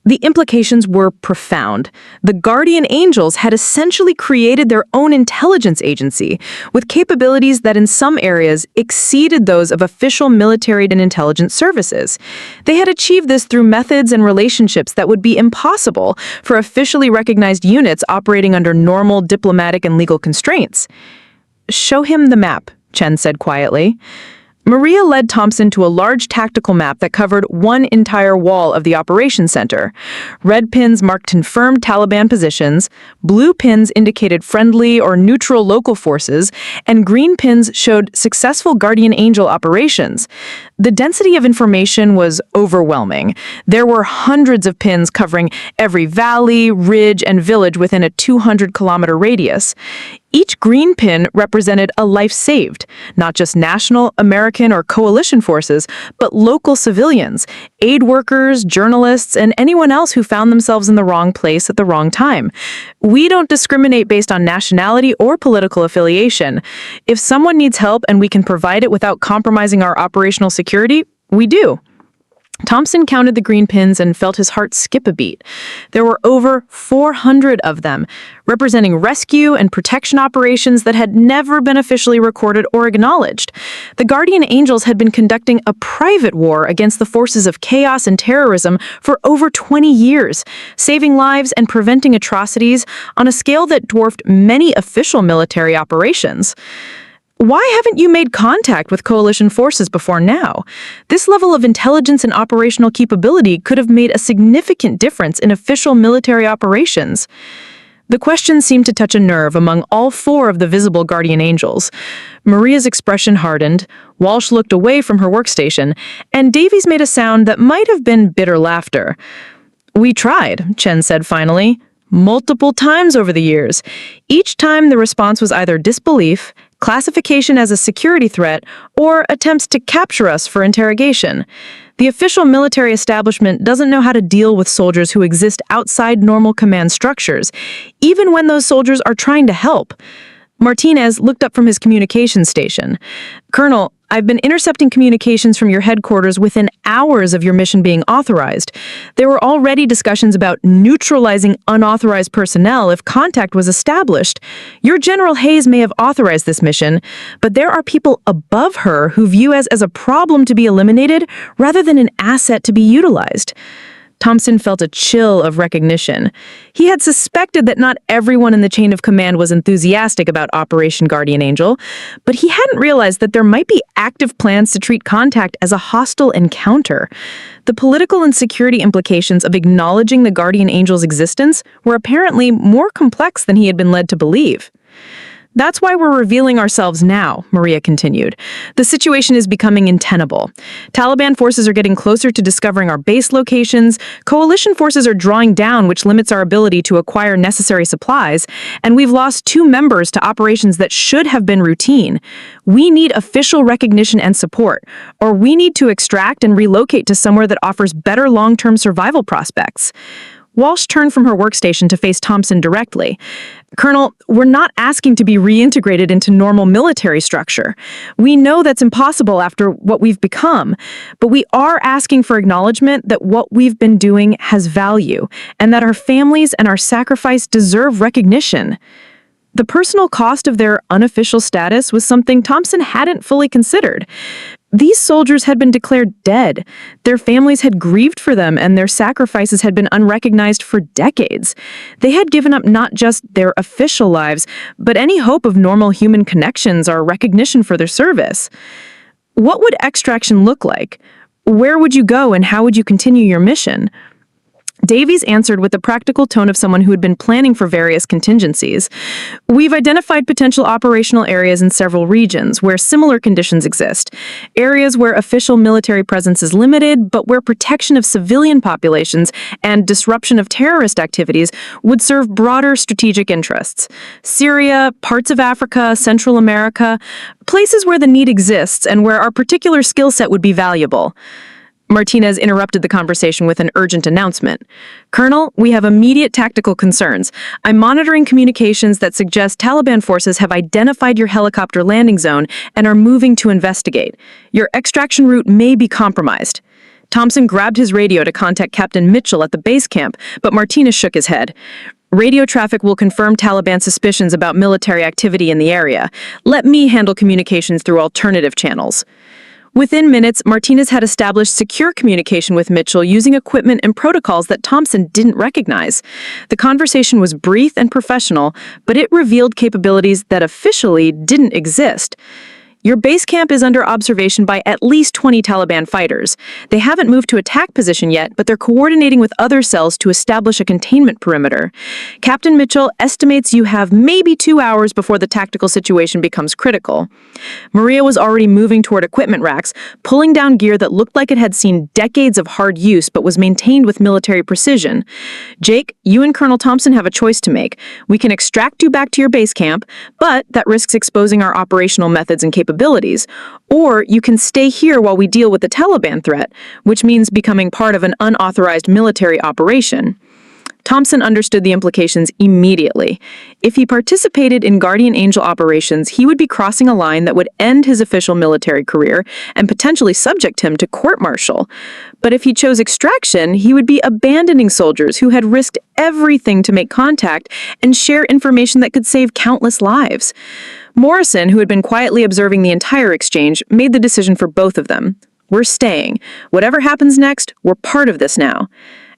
The implications were profound. The guardian angels had essentially created their own intelligence agency, with capabilities that in some areas exceeded those of official military and intelligence services. They had achieved this through methods and relationships that would be impossible for officially recognized units operating under normal diplomatic and legal constraints. "Show him the map," Chen said quietly. Maria led Thompson to a large tactical map that covered one entire wall of the operations center. Red pins marked confirmed Taliban positions, blue pins indicated friendly or neutral local forces, and green pins showed successful Guardian Angel operations. The density of information was overwhelming. There were hundreds of pins covering every valley, ridge, and village within a 200-kilometer radius. Each green pin represented a life saved, not just national, American, or coalition forces, but local civilians, aid workers, journalists, and anyone else who found themselves in the wrong place at the wrong time. We don't discriminate based on nationality or political affiliation. If someone needs help and we can provide it without compromising our operational security, we do. Thompson counted the green pins and felt his heart skip a beat. There were over 400 of them, representing rescue and protection operations that had never been officially recorded or acknowledged. The Guardian Angels had been conducting a private war against the forces of chaos and terrorism for over 20 years, saving lives and preventing atrocities on a scale that dwarfed many official military operations. Why haven't you made contact with coalition forces before now? This level of intelligence and operational capability could have made a significant difference in official military operations. The question seemed to touch a nerve among all 4 of the visible Guardian Angels. Maria's expression hardened, Walsh looked away from her workstation, and Davies made a sound that might have been bitter laughter. "We tried," Chen said finally, "multiple times over the years. Each time the response was either disbelief, classification as a security threat, or attempts to capture us for interrogation. The official military establishment doesn't know how to deal with soldiers who exist outside normal command structures, even when those soldiers are trying to help." Martinez looked up from his communications station. "Colonel, I've been intercepting communications from your headquarters within hours of your mission being authorized. There were already discussions about neutralizing unauthorized personnel if contact was established. Your General Hayes may have authorized this mission, but there are people above her who view us as a problem to be eliminated rather than an asset to be utilized." Thompson felt a chill of recognition. He had suspected that not everyone in the chain of command was enthusiastic about Operation Guardian Angel, but he hadn't realized that there might be active plans to treat contact as a hostile encounter. The political and security implications of acknowledging the Guardian Angel's existence were apparently more complex than he had been led to believe. "That's why we're revealing ourselves now," Maria continued. "The situation is becoming untenable. Taliban forces are getting closer to discovering our base locations, coalition forces are drawing down, which limits our ability to acquire necessary supplies, and we've lost 2 members to operations that should have been routine. We need official recognition and support, or we need to extract and relocate to somewhere that offers better long-term survival prospects." Walsh turned from her workstation to face Thompson directly. "Colonel, we're not asking to be reintegrated into normal military structure. We know that's impossible after what we've become, but we are asking for acknowledgement that what we've been doing has value, and that our families and our sacrifice deserve recognition." The personal cost of their unofficial status was something Thompson hadn't fully considered. These soldiers had been declared dead. Their families had grieved for them, and their sacrifices had been unrecognized for decades. They had given up not just their official lives, but any hope of normal human connections or recognition for their service. What would extraction look like? Where would you go, and how would you continue your mission? Davies answered with the practical tone of someone who had been planning for various contingencies. "We've identified potential operational areas in several regions where similar conditions exist. Areas where official military presence is limited, but where protection of civilian populations and disruption of terrorist activities would serve broader strategic interests. Syria, parts of Africa, Central America, places where the need exists and where our particular skill set would be valuable." Martinez interrupted the conversation with an urgent announcement. "Colonel, we have immediate tactical concerns. I'm monitoring communications that suggest Taliban forces have identified your helicopter landing zone and are moving to investigate. Your extraction route may be compromised." Thompson grabbed his radio to contact Captain Mitchell at the base camp, but Martinez shook his head. "Radio traffic will confirm Taliban suspicions about military activity in the area. Let me handle communications through alternative channels." Within minutes, Martinez had established secure communication with Mitchell using equipment and protocols that Thompson didn't recognize. The conversation was brief and professional, but it revealed capabilities that officially didn't exist. Your base camp is under observation by at least 20 Taliban fighters. They haven't moved to attack position yet, but they're coordinating with other cells to establish a containment perimeter. Captain Mitchell estimates you have maybe 2 hours before the tactical situation becomes critical. Maria was already moving toward equipment racks, pulling down gear that looked like it had seen decades of hard use but was maintained with military precision. Jake, you and Colonel Thompson have a choice to make. We can extract you back to your base camp, but that risks exposing our operational methods and capabilities. Or you can stay here while we deal with the Taliban threat, which means becoming part of an unauthorized military operation. Thompson understood the implications immediately. If he participated in Guardian Angel operations, he would be crossing a line that would end his official military career and potentially subject him to court-martial. But if he chose extraction, he would be abandoning soldiers who had risked everything to make contact and share information that could save countless lives. Morrison, who had been quietly observing the entire exchange, made the decision for both of them. We're staying. Whatever happens next, we're part of this now.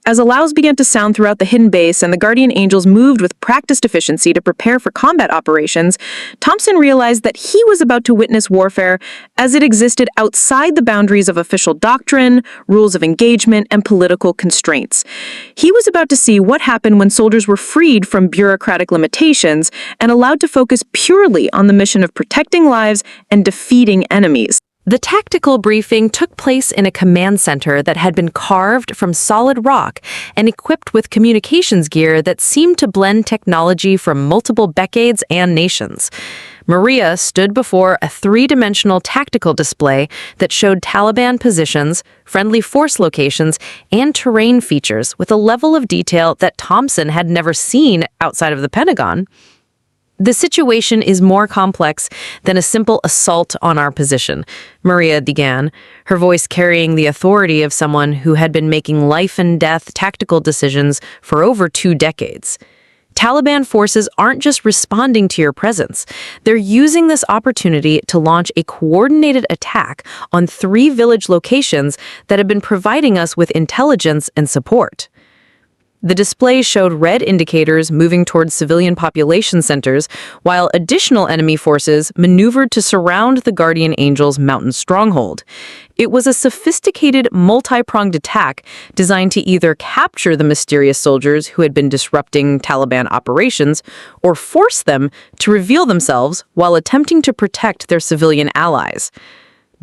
As allows began to sound throughout the hidden base and the Guardian Angels moved with practiced efficiency to prepare for combat operations, Thompson realized that he was about to witness warfare as it existed outside the boundaries of official doctrine, rules of engagement, and political constraints. He was about to see what happened when soldiers were freed from bureaucratic limitations and allowed to focus purely on the mission of protecting lives and defeating enemies. The tactical briefing took place in a command center that had been carved from solid rock and equipped with communications gear that seemed to blend technology from multiple decades and nations. Maria stood before a three-dimensional tactical display that showed Taliban positions, friendly force locations, and terrain features with a level of detail that Thompson had never seen outside of the Pentagon. The situation is more complex than a simple assault on our position, Maria began, her voice carrying the authority of someone who had been making life-and-death tactical decisions for over 2 decades. Taliban forces aren't just responding to your presence. They're using this opportunity to launch a coordinated attack on 3 village locations that have been providing us with intelligence and support. The display showed red indicators moving towards civilian population centers, while additional enemy forces maneuvered to surround the Guardian Angels' mountain stronghold. It was a sophisticated, multi-pronged attack designed to either capture the mysterious soldiers who had been disrupting Taliban operations or force them to reveal themselves while attempting to protect their civilian allies.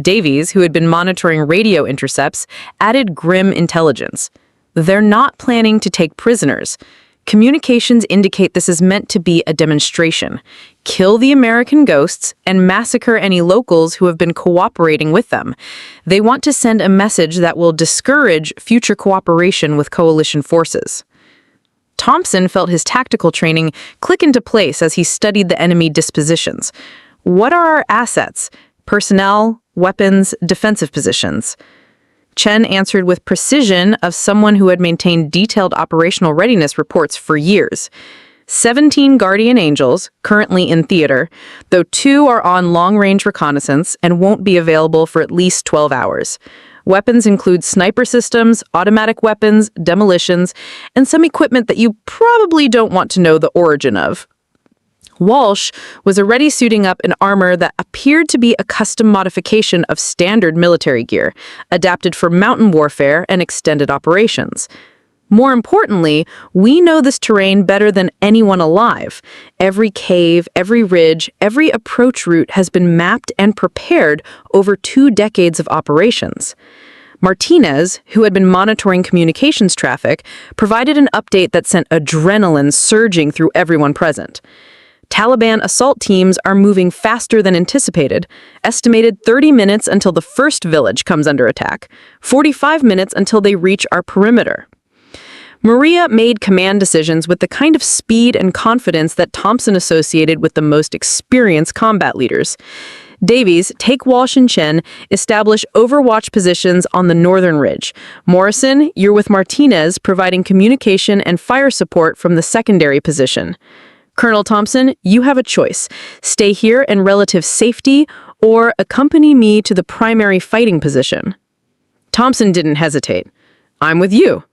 Davies, who had been monitoring radio intercepts, added grim intelligence. They're not planning to take prisoners. Communications indicate this is meant to be a demonstration. Kill the American ghosts and massacre any locals who have been cooperating with them. They want to send a message that will discourage future cooperation with coalition forces. Thompson felt his tactical training click into place as he studied the enemy dispositions. What are our assets? Personnel, weapons, defensive positions. Chen answered with precision of someone who had maintained detailed operational readiness reports for years. 17 Guardian Angels, currently in theater, though 2 are on long-range reconnaissance and won't be available for at least 12 hours. Weapons include sniper systems, automatic weapons, demolitions, and some equipment that you probably don't want to know the origin of. Walsh was already suiting up in armor that appeared to be a custom modification of standard military gear, adapted for mountain warfare and extended operations. More importantly, we know this terrain better than anyone alive. Every cave, every ridge, every approach route has been mapped and prepared over 2 decades of operations. Martinez, who had been monitoring communications traffic, provided an update that sent adrenaline surging through everyone present. Taliban assault teams are moving faster than anticipated, estimated 30 minutes until the first village comes under attack, 45 minutes until they reach our perimeter. Maria made command decisions with the kind of speed and confidence that Thompson associated with the most experienced combat leaders. Davies, take Walsh and Chen, establish overwatch positions on the northern ridge. Morrison, you're with Martinez, providing communication and fire support from the secondary position. Colonel Thompson, you have a choice. Stay here in relative safety or accompany me to the primary fighting position. Thompson didn't hesitate. I'm with you.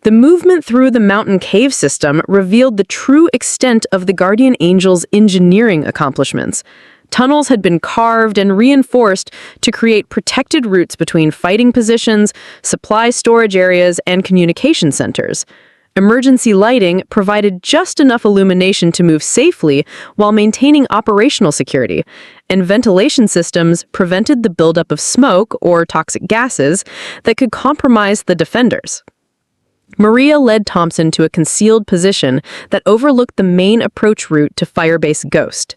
The movement through the mountain cave system revealed the true extent of the Guardian Angels' engineering accomplishments. Tunnels had been carved and reinforced to create protected routes between fighting positions, supply storage areas, and communication centers. Emergency lighting provided just enough illumination to move safely while maintaining operational security, and ventilation systems prevented the buildup of smoke or toxic gases that could compromise the defenders. Maria led Thompson to a concealed position that overlooked the main approach route to Firebase Ghost.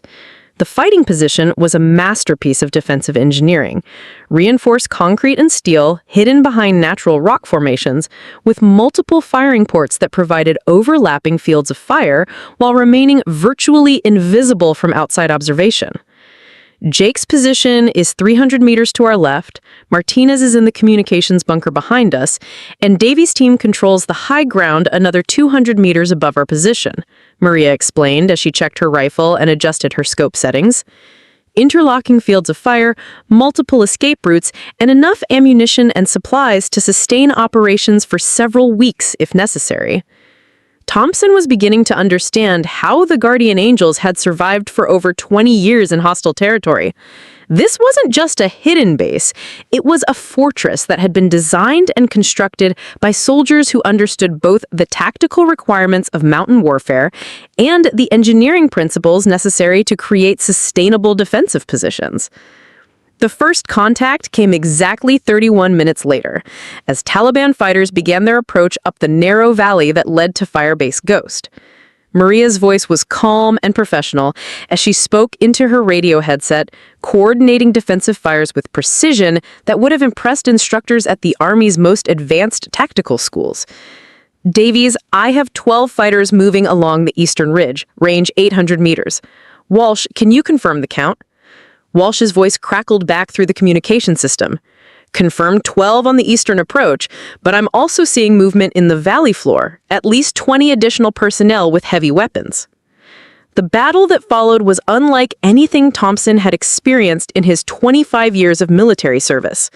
The fighting position was a masterpiece of defensive engineering, reinforced concrete and steel hidden behind natural rock formations, with multiple firing ports that provided overlapping fields of fire while remaining virtually invisible from outside observation. Jake's position is 300 meters to our left, Martinez is in the communications bunker behind us, and Davies' team controls the high ground another 200 meters above our position, Maria explained as she checked her rifle and adjusted her scope settings. Interlocking fields of fire, multiple escape routes, and enough ammunition and supplies to sustain operations for several weeks if necessary. Thompson was beginning to understand how the Guardian Angels had survived for over 20 years in hostile territory. This wasn't just a hidden base, it was a fortress that had been designed and constructed by soldiers who understood both the tactical requirements of mountain warfare and the engineering principles necessary to create sustainable defensive positions. The first contact came exactly 31 minutes later, as Taliban fighters began their approach up the narrow valley that led to Firebase Ghost. Maria's voice was calm and professional as she spoke into her radio headset, coordinating defensive fires with precision that would have impressed instructors at the Army's most advanced tactical schools. Davies, I have 12 fighters moving along the eastern ridge, range 800 meters. Walsh, can you confirm the count? Walsh's voice crackled back through the communication system. Confirmed 12 on the eastern approach, but I'm also seeing movement in the valley floor, at least 20 additional personnel with heavy weapons. The battle that followed was unlike anything Thompson had experienced in his 25 years of military service.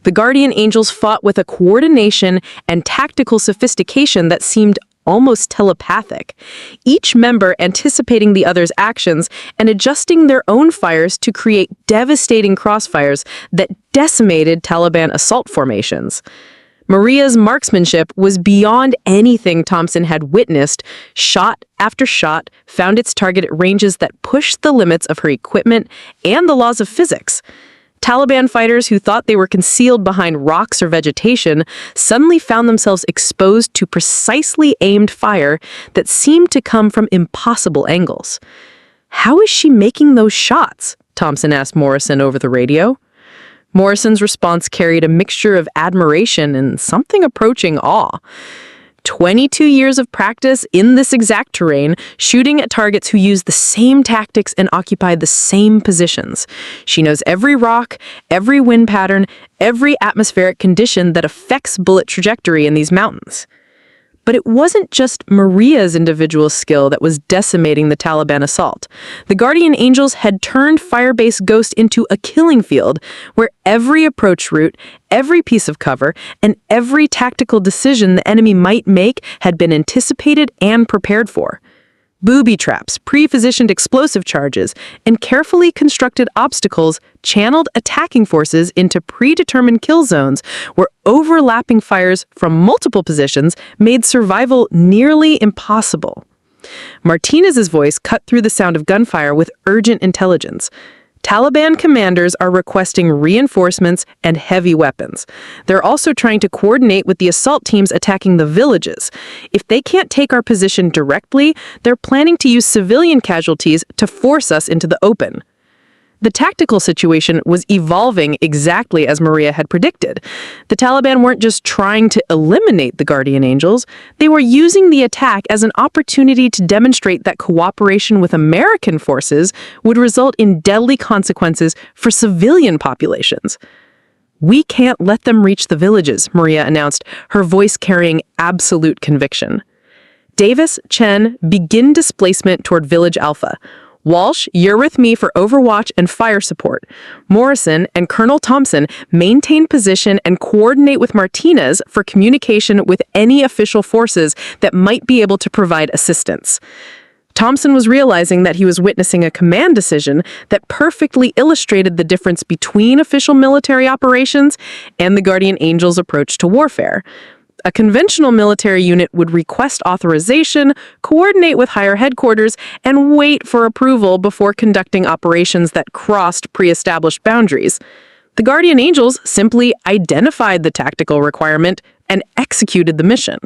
The Guardian Angels fought with a coordination and tactical sophistication that seemed almost telepathic, each member anticipating the other's actions and adjusting their own fires to create devastating crossfires that decimated Taliban assault formations. Maria's marksmanship was beyond anything Thompson had witnessed. Shot after shot found its target at ranges that pushed the limits of her equipment and the laws of physics. Taliban fighters who thought they were concealed behind rocks or vegetation suddenly found themselves exposed to precisely aimed fire that seemed to come from impossible angles. "How is she making those shots?" Thompson asked Morrison over the radio. Morrison's response carried a mixture of admiration and something approaching awe. 22 years of practice in this exact terrain, shooting at targets who use the same tactics and occupy the same positions. She knows every rock, every wind pattern, every atmospheric condition that affects bullet trajectory in these mountains. But it wasn't just Maria's individual skill that was decimating the Taliban assault. The Guardian Angels had turned Firebase Ghost into a killing field where every approach route, every piece of cover, and every tactical decision the enemy might make had been anticipated and prepared for. Booby traps, pre-positioned explosive charges, and carefully constructed obstacles channeled attacking forces into predetermined kill zones where overlapping fires from multiple positions made survival nearly impossible. Martinez's voice cut through the sound of gunfire with urgent intelligence. Taliban commanders are requesting reinforcements and heavy weapons. They're also trying to coordinate with the assault teams attacking the villages. If they can't take our position directly, they're planning to use civilian casualties to force us into the open. The tactical situation was evolving exactly as Maria had predicted. The Taliban weren't just trying to eliminate the Guardian Angels, they were using the attack as an opportunity to demonstrate that cooperation with American forces would result in deadly consequences for civilian populations. "We can't let them reach the villages," Maria announced, her voice carrying absolute conviction. "Davis, Chen, begin displacement toward Village Alpha. Walsh, you're with me for overwatch and fire support. Morrison and Colonel Thompson maintain position and coordinate with Martinez for communication with any official forces that might be able to provide assistance." Thompson was realizing that he was witnessing a command decision that perfectly illustrated the difference between official military operations and the Guardian Angels' approach to warfare. A conventional military unit would request authorization, coordinate with higher headquarters, and wait for approval before conducting operations that crossed pre-established boundaries. The Guardian Angels simply identified the tactical requirement and executed the mission.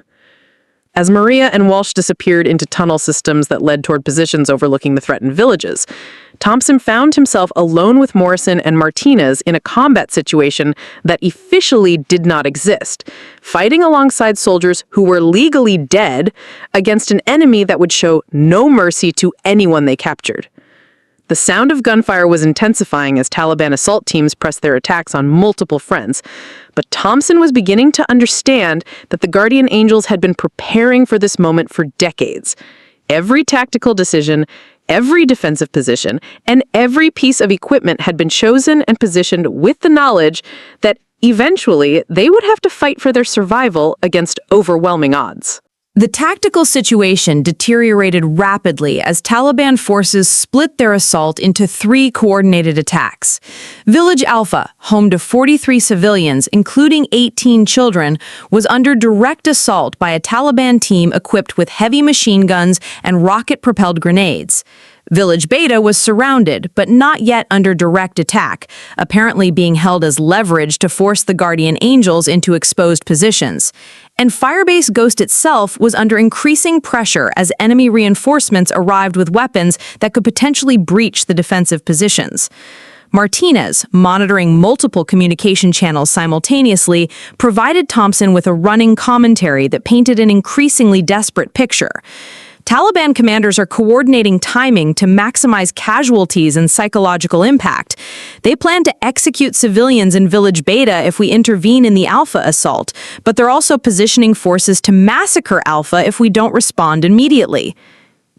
As Maria and Walsh disappeared into tunnel systems that led toward positions overlooking the threatened villages, Thompson found himself alone with Morrison and Martinez in a combat situation that officially did not exist, fighting alongside soldiers who were legally dead against an enemy that would show no mercy to anyone they captured. The sound of gunfire was intensifying as Taliban assault teams pressed their attacks on multiple fronts, but Thompson was beginning to understand that the Guardian Angels had been preparing for this moment for decades. Every tactical decision, every defensive position, and every piece of equipment had been chosen and positioned with the knowledge that eventually they would have to fight for their survival against overwhelming odds. The tactical situation deteriorated rapidly as Taliban forces split their assault into 3 coordinated attacks. Village Alpha, home to 43 civilians, including 18 children, was under direct assault by a Taliban team equipped with heavy machine guns and rocket-propelled grenades. Village Beta was surrounded, but not yet under direct attack, apparently being held as leverage to force the Guardian Angels into exposed positions. And Firebase Ghost itself was under increasing pressure as enemy reinforcements arrived with weapons that could potentially breach the defensive positions. Martinez, monitoring multiple communication channels simultaneously, provided Thompson with a running commentary that painted an increasingly desperate picture. Taliban commanders are coordinating timing to maximize casualties and psychological impact. They plan to execute civilians in Village Beta if we intervene in the Alpha assault, but they're also positioning forces to massacre Alpha if we don't respond immediately.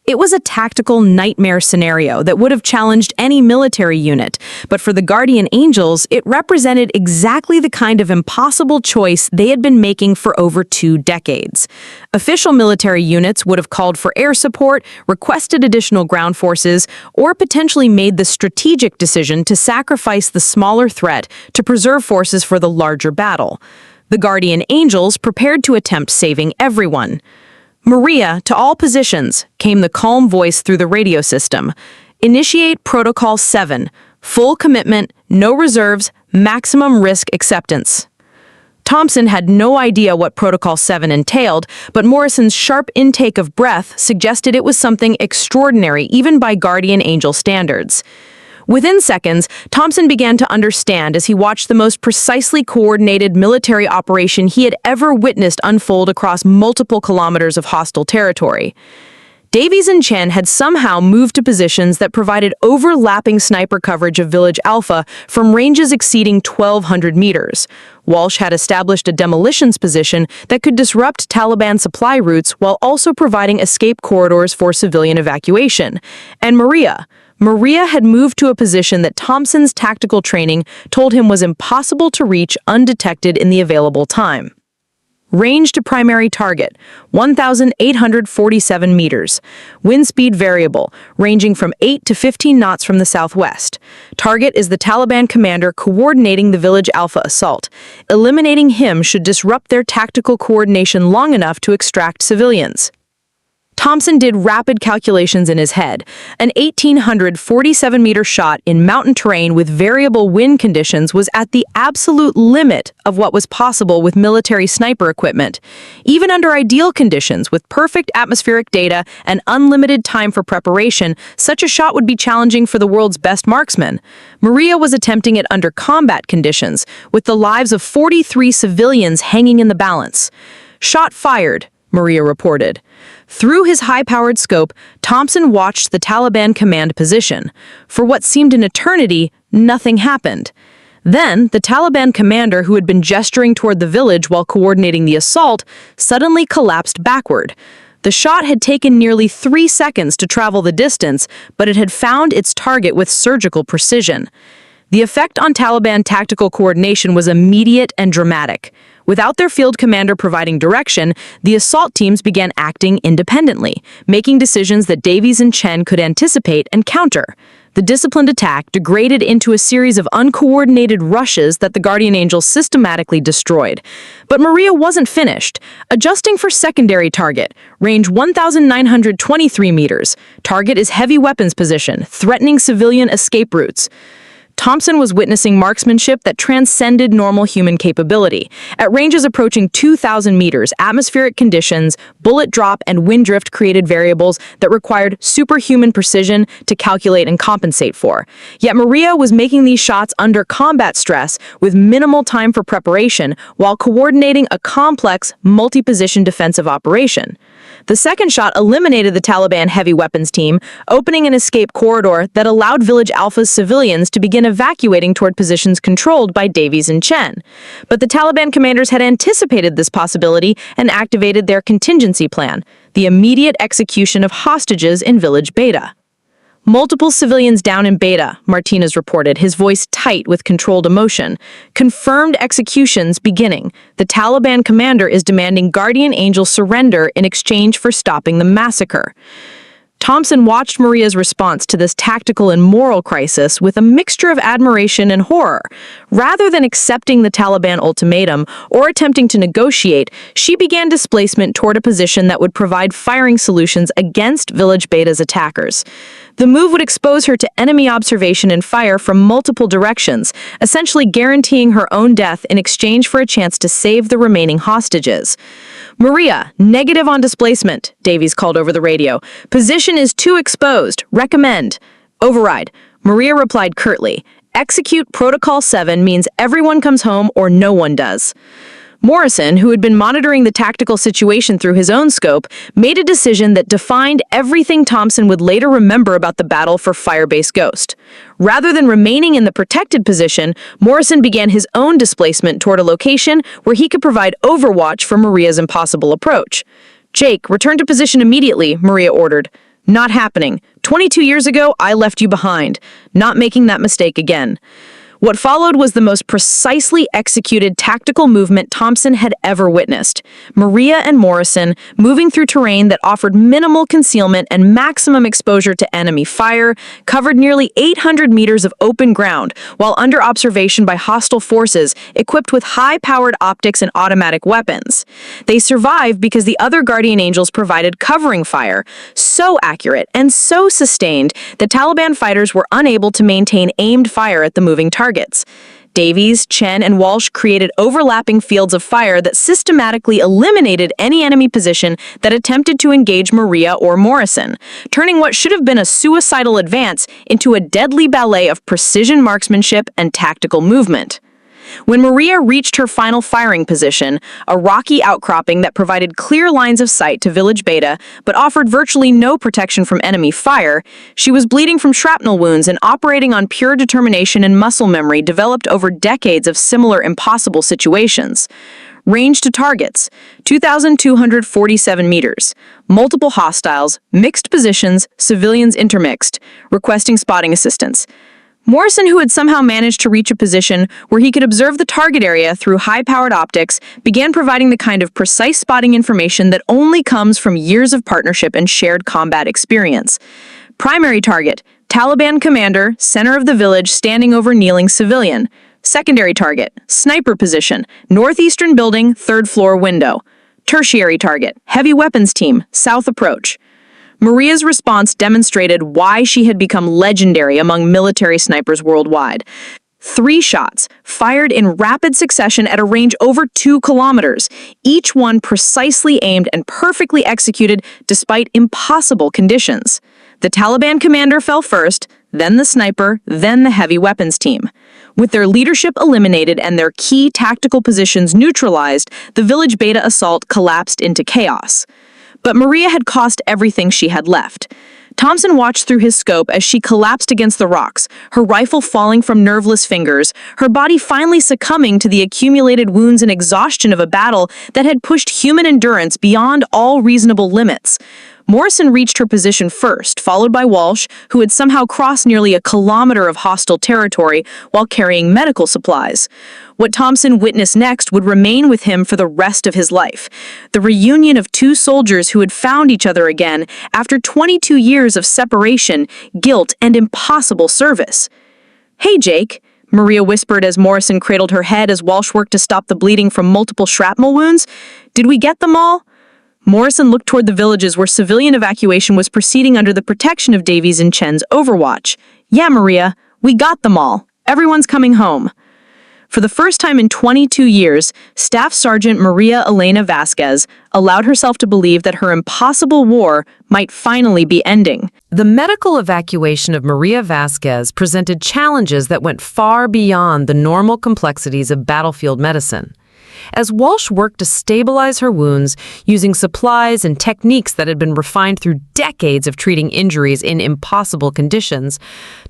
It was a tactical nightmare scenario that would have challenged any military unit, but for the Guardian Angels, it represented exactly the kind of impossible choice they had been making for over 2 decades. Official military units would have called for air support, requested additional ground forces, or potentially made the strategic decision to sacrifice the smaller threat to preserve forces for the larger battle. The Guardian Angels prepared to attempt saving everyone. Maria, to all positions, came the calm voice through the radio system. Initiate Protocol 7. Full commitment, no reserves, maximum risk acceptance. Thompson had no idea what Protocol 7 entailed, but Morrison's sharp intake of breath suggested it was something extraordinary even by Guardian Angel standards. Within seconds, Thompson began to understand as he watched the most precisely coordinated military operation he had ever witnessed unfold across multiple kilometers of hostile territory. Davies and Chen had somehow moved to positions that provided overlapping sniper coverage of Village Alpha from ranges exceeding 1,200 meters. Walsh had established a demolitions position that could disrupt Taliban supply routes while also providing escape corridors for civilian evacuation. And Maria had moved to a position that Thompson's tactical training told him was impossible to reach undetected in the available time. Range to primary target, 1,847 meters. Wind speed variable, ranging from 8 to 15 knots from the southwest. Target is the Taliban commander coordinating the Village Alpha assault. Eliminating him should disrupt their tactical coordination long enough to extract civilians. Thompson did rapid calculations in his head. An 1,847-meter shot in mountain terrain with variable wind conditions was at the absolute limit of what was possible with military sniper equipment. Even under ideal conditions, with perfect atmospheric data and unlimited time for preparation, such a shot would be challenging for the world's best marksman. Maria was attempting it under combat conditions, with the lives of 43 civilians hanging in the balance. Shot fired, Maria reported. Through his high-powered scope, Thompson watched the Taliban command position. For what seemed an eternity, nothing happened. Then, the Taliban commander who had been gesturing toward the village while coordinating the assault suddenly collapsed backward. The shot had taken nearly 3 seconds to travel the distance, but it had found its target with surgical precision. The effect on Taliban tactical coordination was immediate and dramatic. Without their field commander providing direction, the assault teams began acting independently, making decisions that Davies and Chen could anticipate and counter. The disciplined attack degraded into a series of uncoordinated rushes that the Guardian Angels systematically destroyed. But Maria wasn't finished. Adjusting for secondary target, range 1,923 meters. Target is heavy weapons position, threatening civilian escape routes. Thompson was witnessing marksmanship that transcended normal human capability. At ranges approaching 2,000 meters, atmospheric conditions, bullet drop, and wind drift created variables that required superhuman precision to calculate and compensate for. Yet Maria was making these shots under combat stress with minimal time for preparation while coordinating a complex, multi-position defensive operation. The second shot eliminated the Taliban heavy weapons team, opening an escape corridor that allowed Village Alpha's civilians to begin evacuating toward positions controlled by Davies and Chen. But the Taliban commanders had anticipated this possibility and activated their contingency plan, the immediate execution of hostages in Village Beta. Multiple civilians down in Beta, Martinez reported, his voice tight with controlled emotion. Confirmed executions beginning. The Taliban commander is demanding Guardian Angel surrender in exchange for stopping the massacre. Thompson watched Maria's response to this tactical and moral crisis with a mixture of admiration and horror. Rather than accepting the Taliban ultimatum or attempting to negotiate, she began displacement toward a position that would provide firing solutions against Village Beta's attackers. The move would expose her to enemy observation and fire from multiple directions, essentially guaranteeing her own death in exchange for a chance to save the remaining hostages. Maria, negative on displacement, Davies called over the radio. Position is too exposed. Recommend. Override. Maria replied curtly. Execute Protocol 7 means everyone comes home or no one does. Morrison, who had been monitoring the tactical situation through his own scope, made a decision that defined everything Thompson would later remember about the battle for Firebase Ghost. Rather than remaining in the protected position, Morrison began his own displacement toward a location where he could provide overwatch for Maria's impossible approach. "Jake, return to position immediately," Maria ordered. "Not happening. 22 years ago, I left you behind. Not making that mistake again." What followed was the most precisely executed tactical movement Thompson had ever witnessed. Maria and Morrison, moving through terrain that offered minimal concealment and maximum exposure to enemy fire, covered nearly 800 meters of open ground while under observation by hostile forces equipped with high-powered optics and automatic weapons. They survived because the other Guardian Angels provided covering fire, so accurate and so sustained that Taliban fighters were unable to maintain aimed fire at the moving targets. Davies, Chen, and Walsh created overlapping fields of fire that systematically eliminated any enemy position that attempted to engage Maria or Morrison, turning what should have been a suicidal advance into a deadly ballet of precision marksmanship and tactical movement. When Maria reached her final firing position, a rocky outcropping that provided clear lines of sight to Village Beta but offered virtually no protection from enemy fire, she was bleeding from shrapnel wounds and operating on pure determination and muscle memory developed over decades of similar impossible situations. Range to targets, 2,247 meters. Multiple hostiles, mixed positions, civilians intermixed, requesting spotting assistance. Morrison, who had somehow managed to reach a position where he could observe the target area through high-powered optics, began providing the kind of precise spotting information that only comes from years of partnership and shared combat experience. Primary target, Taliban commander, center of the village, standing over kneeling civilian. Secondary target, sniper position, northeastern building, third floor window. Tertiary target, heavy weapons team, south approach. Maria's response demonstrated why she had become legendary among military snipers worldwide. 3 shots, fired in rapid succession at a range over 2 kilometers, each one precisely aimed and perfectly executed despite impossible conditions. The Taliban commander fell first, then the sniper, then the heavy weapons team. With their leadership eliminated and their key tactical positions neutralized, the Village Beta assault collapsed into chaos. But Maria had cost everything she had left. Thompson watched through his scope as she collapsed against the rocks, her rifle falling from nerveless fingers, her body finally succumbing to the accumulated wounds and exhaustion of a battle that had pushed human endurance beyond all reasonable limits. Morrison reached her position first, followed by Walsh, who had somehow crossed nearly a kilometer of hostile territory while carrying medical supplies. What Thompson witnessed next would remain with him for the rest of his life. The reunion of two soldiers who had found each other again after 22 years of separation, guilt, and impossible service. "Hey, Jake," Maria whispered as Morrison cradled her head as Walsh worked to stop the bleeding from multiple shrapnel wounds. "Did we get them all?" Morrison looked toward the villages where civilian evacuation was proceeding under the protection of Davies and Chen's overwatch. "Yeah, Maria, we got them all. Everyone's coming home." For the first time in 22 years, Staff Sergeant Maria Elena Vasquez allowed herself to believe that her impossible war might finally be ending. The medical evacuation of Maria Vasquez presented challenges that went far beyond the normal complexities of battlefield medicine. As Walsh worked to stabilize her wounds using supplies and techniques that had been refined through decades of treating injuries in impossible conditions,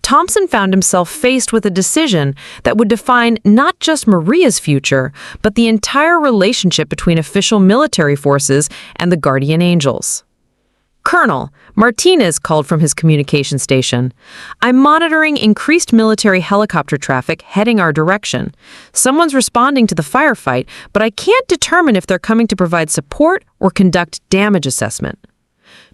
Thompson found himself faced with a decision that would define not just Maria's future, but the entire relationship between official military forces and the Guardian Angels. "Colonel," Martinez called from his communication station, "I'm monitoring increased military helicopter traffic heading our direction. Someone's responding to the firefight, but I can't determine if they're coming to provide support or conduct damage assessment."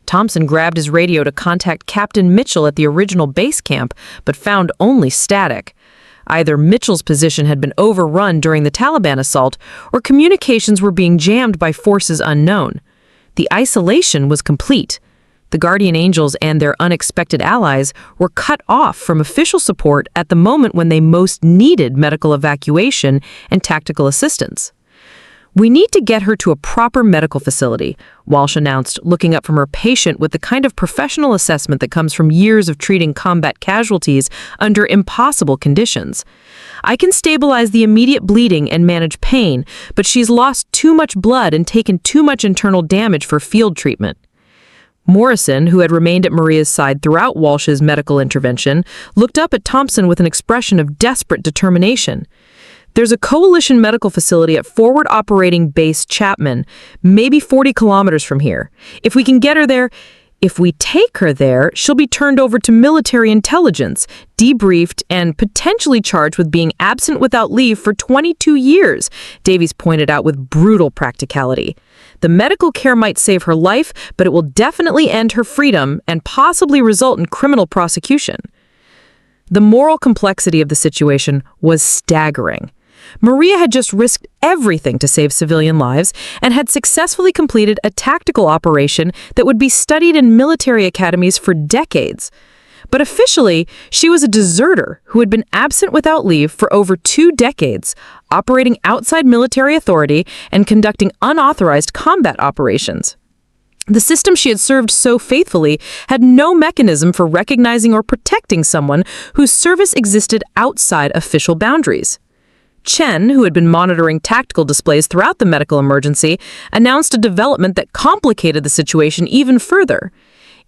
Thompson grabbed his radio to contact Captain Mitchell at the original base camp, but found only static. Either Mitchell's position had been overrun during the Taliban assault, or communications were being jammed by forces unknown. The isolation was complete. The Guardian Angels and their unexpected allies were cut off from official support at the moment when they most needed medical evacuation and tactical assistance. "We need to get her to a proper medical facility," Walsh announced, looking up from her patient with the kind of professional assessment that comes from years of treating combat casualties under impossible conditions. "I can stabilize the immediate bleeding and manage pain, but she's lost too much blood and taken too much internal damage for field treatment." Morrison, who had remained at Maria's side throughout Walsh's medical intervention, looked up at Thompson with an expression of desperate determination. "There's a coalition medical facility at Forward Operating Base Chapman, maybe 40 kilometers from here. If we can get her there, if we take her there, she'll be turned over to military intelligence, debriefed, and potentially charged with being absent without leave for 22 years, Davies pointed out with brutal practicality. "The medical care might save her life, but it will definitely end her freedom and possibly result in criminal prosecution." The moral complexity of the situation was staggering. Maria had just risked everything to save civilian lives and had successfully completed a tactical operation that would be studied in military academies for decades. But officially, she was a deserter who had been absent without leave for over 2 decades, operating outside military authority and conducting unauthorized combat operations. The system she had served so faithfully had no mechanism for recognizing or protecting someone whose service existed outside official boundaries. Chen, who had been monitoring tactical displays throughout the medical emergency, announced a development that complicated the situation even further.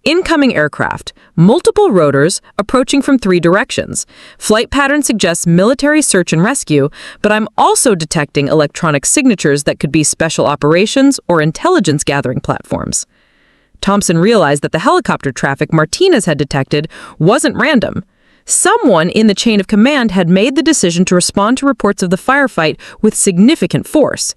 Incoming aircraft, multiple rotors approaching from 3 directions. Flight pattern suggests military search and rescue, but I'm also detecting electronic signatures that could be special operations or intelligence gathering platforms. Thompson realized that the helicopter traffic Martinez had detected wasn't random. Someone in the chain of command had made the decision to respond to reports of the firefight with significant force.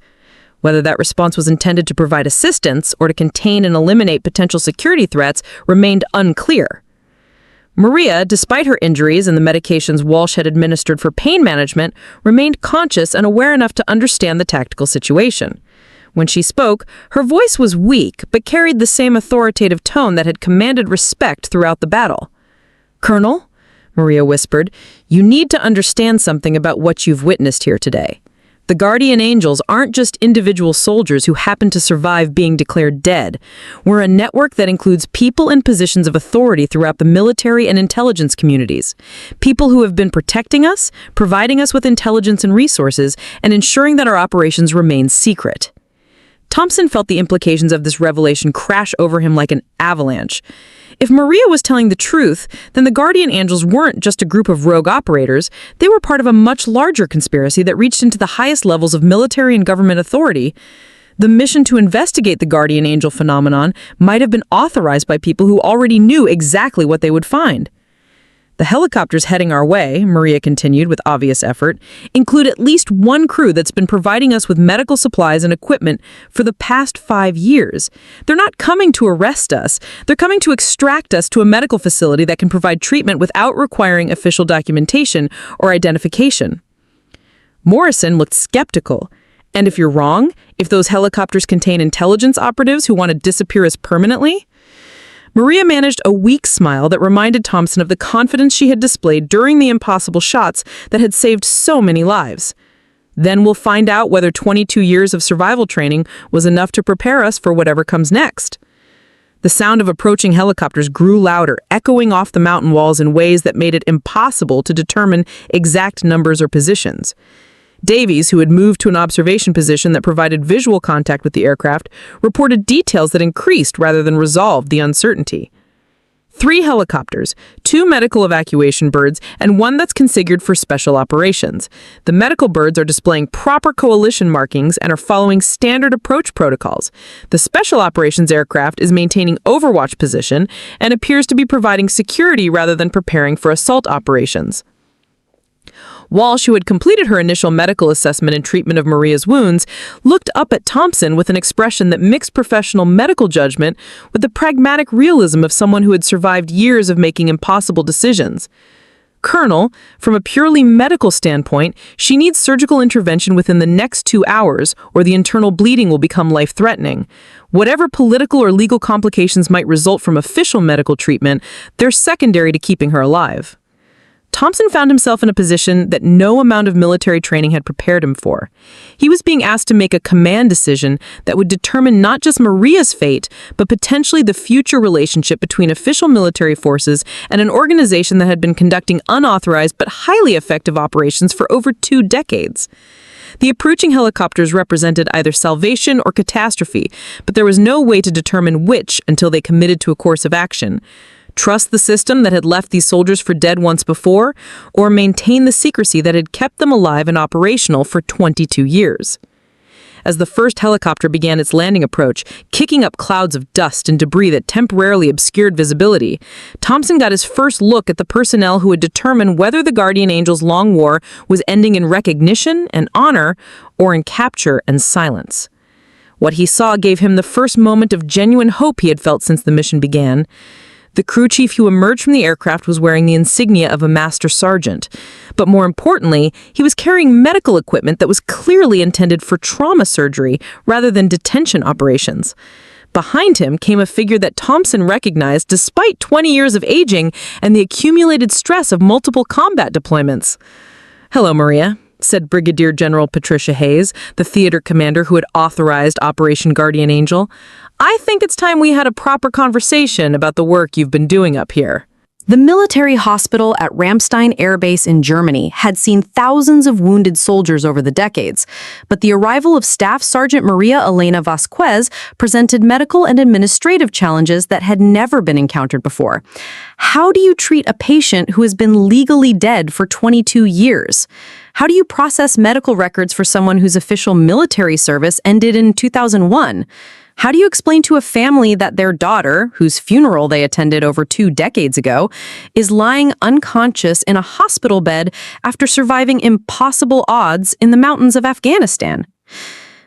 Whether that response was intended to provide assistance or to contain and eliminate potential security threats remained unclear. Maria, despite her injuries and the medications Walsh had administered for pain management, remained conscious and aware enough to understand the tactical situation. When she spoke, her voice was weak but carried the same authoritative tone that had commanded respect throughout the battle. "Colonel," Maria whispered, "you need to understand something about what you've witnessed here today. The Guardian Angels aren't just individual soldiers who happen to survive being declared dead. We're a network that includes people in positions of authority throughout the military and intelligence communities. People who have been protecting us, providing us with intelligence and resources, and ensuring that our operations remain secret." Thompson felt the implications of this revelation crash over him like an avalanche. If Maria was telling the truth, then the Guardian Angels weren't just a group of rogue operators. They were part of a much larger conspiracy that reached into the highest levels of military and government authority. The mission to investigate the guardian angel phenomenon might have been authorized by people who already knew exactly what they would find. The helicopters heading our way, Maria continued with obvious effort, include at least one crew that's been providing us with medical supplies and equipment for the past 5 years. They're not coming to arrest us. They're coming to extract us to a medical facility that can provide treatment without requiring official documentation or identification. Morrison looked skeptical. And if you're wrong, if those helicopters contain intelligence operatives who want to disappear us permanently? Maria managed a weak smile that reminded Thompson of the confidence she had displayed during the impossible shots that had saved so many lives. Then we'll find out whether 22 years of survival training was enough to prepare us for whatever comes next. The sound of approaching helicopters grew louder, echoing off the mountain walls in ways that made it impossible to determine exact numbers or positions. Davies, who had moved to an observation position that provided visual contact with the aircraft, reported details that increased rather than resolved the uncertainty. 3 helicopters, 2 medical evacuation birds, and 1 that's configured for special operations. The medical birds are displaying proper coalition markings and are following standard approach protocols. The special operations aircraft is maintaining overwatch position and appears to be providing security rather than preparing for assault operations. Walsh, who had completed her initial medical assessment and treatment of Maria's wounds, looked up at Thompson with an expression that mixed professional medical judgment with the pragmatic realism of someone who had survived years of making impossible decisions. Colonel, from a purely medical standpoint, she needs surgical intervention within the next 2 hours, or the internal bleeding will become life-threatening. Whatever political or legal complications might result from official medical treatment, they're secondary to keeping her alive. Thompson found himself in a position that no amount of military training had prepared him for. He was being asked to make a command decision that would determine not just Maria's fate, but potentially the future relationship between official military forces and an organization that had been conducting unauthorized but highly effective operations for over 2 decades. The approaching helicopters represented either salvation or catastrophe, but there was no way to determine which until they committed to a course of action. Trust the system that had left these soldiers for dead once before, or maintain the secrecy that had kept them alive and operational for 22 years. As the first helicopter began its landing approach, kicking up clouds of dust and debris that temporarily obscured visibility, Thompson got his first look at the personnel who would determine whether the Guardian Angel's long war was ending in recognition and honor, or in capture and silence. What he saw gave him the first moment of genuine hope he had felt since the mission began. The crew chief who emerged from the aircraft was wearing the insignia of a master sergeant. But more importantly, he was carrying medical equipment that was clearly intended for trauma surgery rather than detention operations. Behind him came a figure that Thompson recognized despite 20 years of aging and the accumulated stress of multiple combat deployments. "Hello, Maria," said Brigadier General Patricia Hayes, the theater commander who had authorized Operation Guardian Angel. "I think it's time we had a proper conversation about the work you've been doing up here." The military hospital at Ramstein Air Base in Germany had seen thousands of wounded soldiers over the decades, but the arrival of Staff Sergeant Maria Elena Vasquez presented medical and administrative challenges that had never been encountered before. How do you treat a patient who has been legally dead for 22 years? How do you process medical records for someone whose official military service ended in 2001? How do you explain to a family that their daughter, whose funeral they attended over 2 decades ago, is lying unconscious in a hospital bed after surviving impossible odds in the mountains of Afghanistan?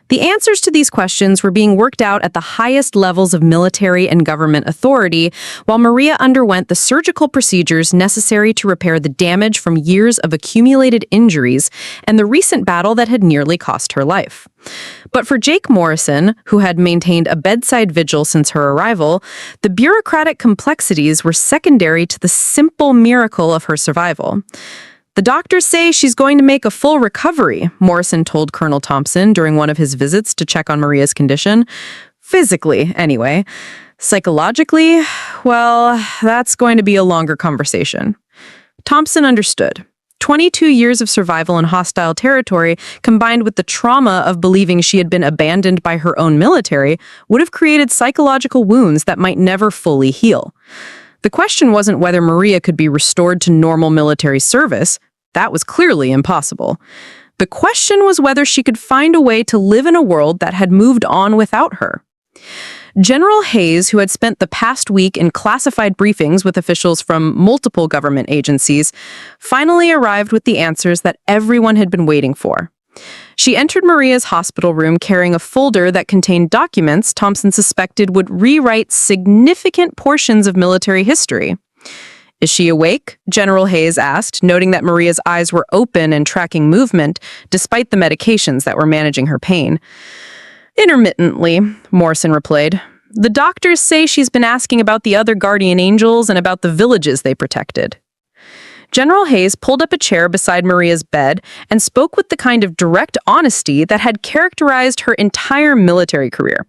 The answers to these questions were being worked out at the highest levels of military and government authority, while Maria underwent the surgical procedures necessary to repair the damage from years of accumulated injuries and the recent battle that had nearly cost her life. But for Jake Morrison, who had maintained a bedside vigil since her arrival, the bureaucratic complexities were secondary to the simple miracle of her survival. "The doctors say she's going to make a full recovery," Morrison told Colonel Thompson during one of his visits to check on Maria's condition. "Physically, anyway. Psychologically, well, that's going to be a longer conversation." Thompson understood. 22 years of survival in hostile territory, combined with the trauma of believing she had been abandoned by her own military, would have created psychological wounds that might never fully heal. The question wasn't whether Maria could be restored to normal military service. That was clearly impossible. The question was whether she could find a way to live in a world that had moved on without her. General Hayes, who had spent the past week in classified briefings with officials from multiple government agencies, finally arrived with the answers that everyone had been waiting for. She entered Maria's hospital room carrying a folder that contained documents Thompson suspected would rewrite significant portions of military history. "Is she awake?" General Hayes asked, noting that Maria's eyes were open and tracking movement, despite the medications that were managing her pain. "Intermittently," Morrison replied. "The doctors say she's been asking about the other guardian angels and about the villages they protected." General Hayes pulled up a chair beside Maria's bed and spoke with the kind of direct honesty that had characterized her entire military career.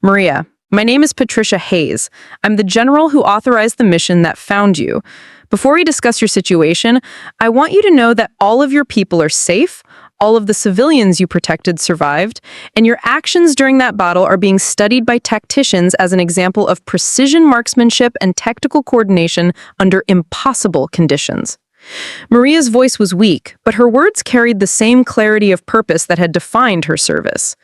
"Maria, my name is Patricia Hayes. I'm the general who authorized the mission that found you. Before we discuss your situation, I want you to know that all of your people are safe, all of the civilians you protected survived, and your actions during that battle are being studied by tacticians as an example of precision marksmanship and tactical coordination under impossible conditions." Maria's voice was weak, but her words carried the same clarity of purpose that had defined her service.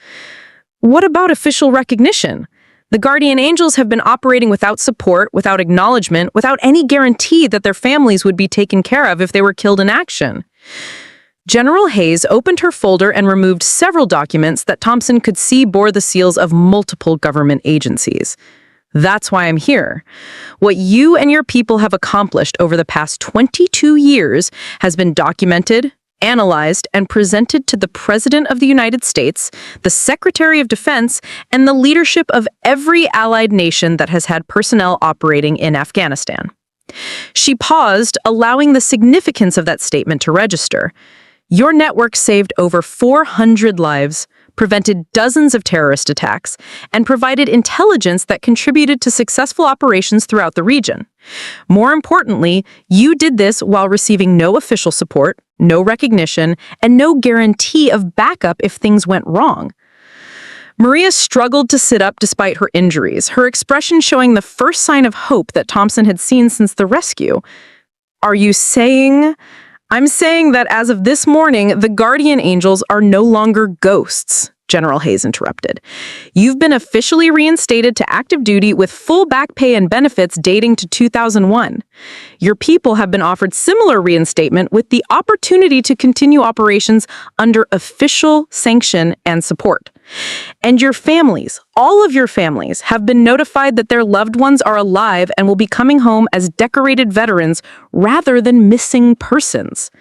"What about official recognition? The guardian angels have been operating without support, without acknowledgement, without any guarantee that their families would be taken care of if they were killed in action." General Hayes opened her folder and removed several documents that Thompson could see bore the seals of multiple government agencies. "That's why I'm here. What you and your people have accomplished over the past 22 years has been documented, analyzed, and presented to the President of the United States, the Secretary of Defense, and the leadership of every allied nation that has had personnel operating in Afghanistan." She paused, allowing the significance of that statement to register. "Your network saved over 400 lives, prevented dozens of terrorist attacks, and provided intelligence that contributed to successful operations throughout the region. More importantly, you did this while receiving no official support, no recognition, and no guarantee of backup if things went wrong." Maria struggled to sit up despite her injuries, her expression showing the first sign of hope that Thompson had seen since the rescue. "Are you saying—" "I'm saying that as of this morning, the guardian angels are no longer ghosts," General Hayes interrupted. "You've been officially reinstated to active duty with full back pay and benefits dating to 2001. Your people have been offered similar reinstatement with the opportunity to continue operations under official sanction and support. And your families, all of your families, have been notified that their loved ones are alive and will be coming home as decorated veterans rather than missing persons."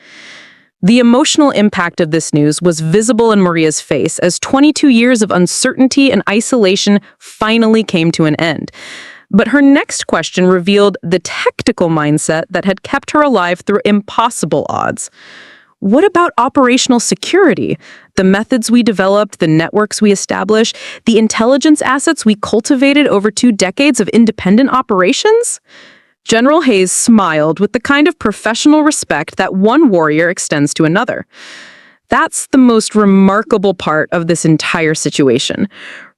The emotional impact of this news was visible in Maria's face as 22 years of uncertainty and isolation finally came to an end. But her next question revealed the tactical mindset that had kept her alive through impossible odds. What about operational security? The methods we developed, the networks we established, the intelligence assets we cultivated over 2 decades of independent operations? General Hayes smiled with the kind of professional respect that one warrior extends to another. "That's the most remarkable part of this entire situation.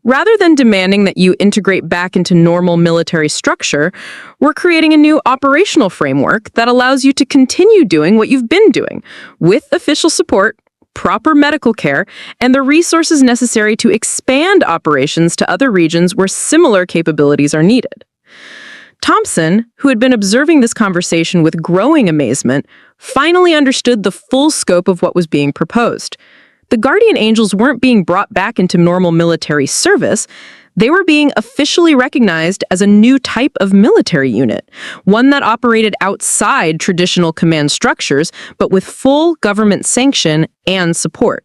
Rather than demanding that you integrate back into normal military structure, we're creating a new operational framework that allows you to continue doing what you've been doing, with official support, proper medical care, and the resources necessary to expand operations to other regions where similar capabilities are needed." Thompson, who had been observing this conversation with growing amazement, finally understood the full scope of what was being proposed. The guardian angels weren't being brought back into normal military service. They were being officially recognized as a new type of military unit, one that operated outside traditional command structures, but with full government sanction and support.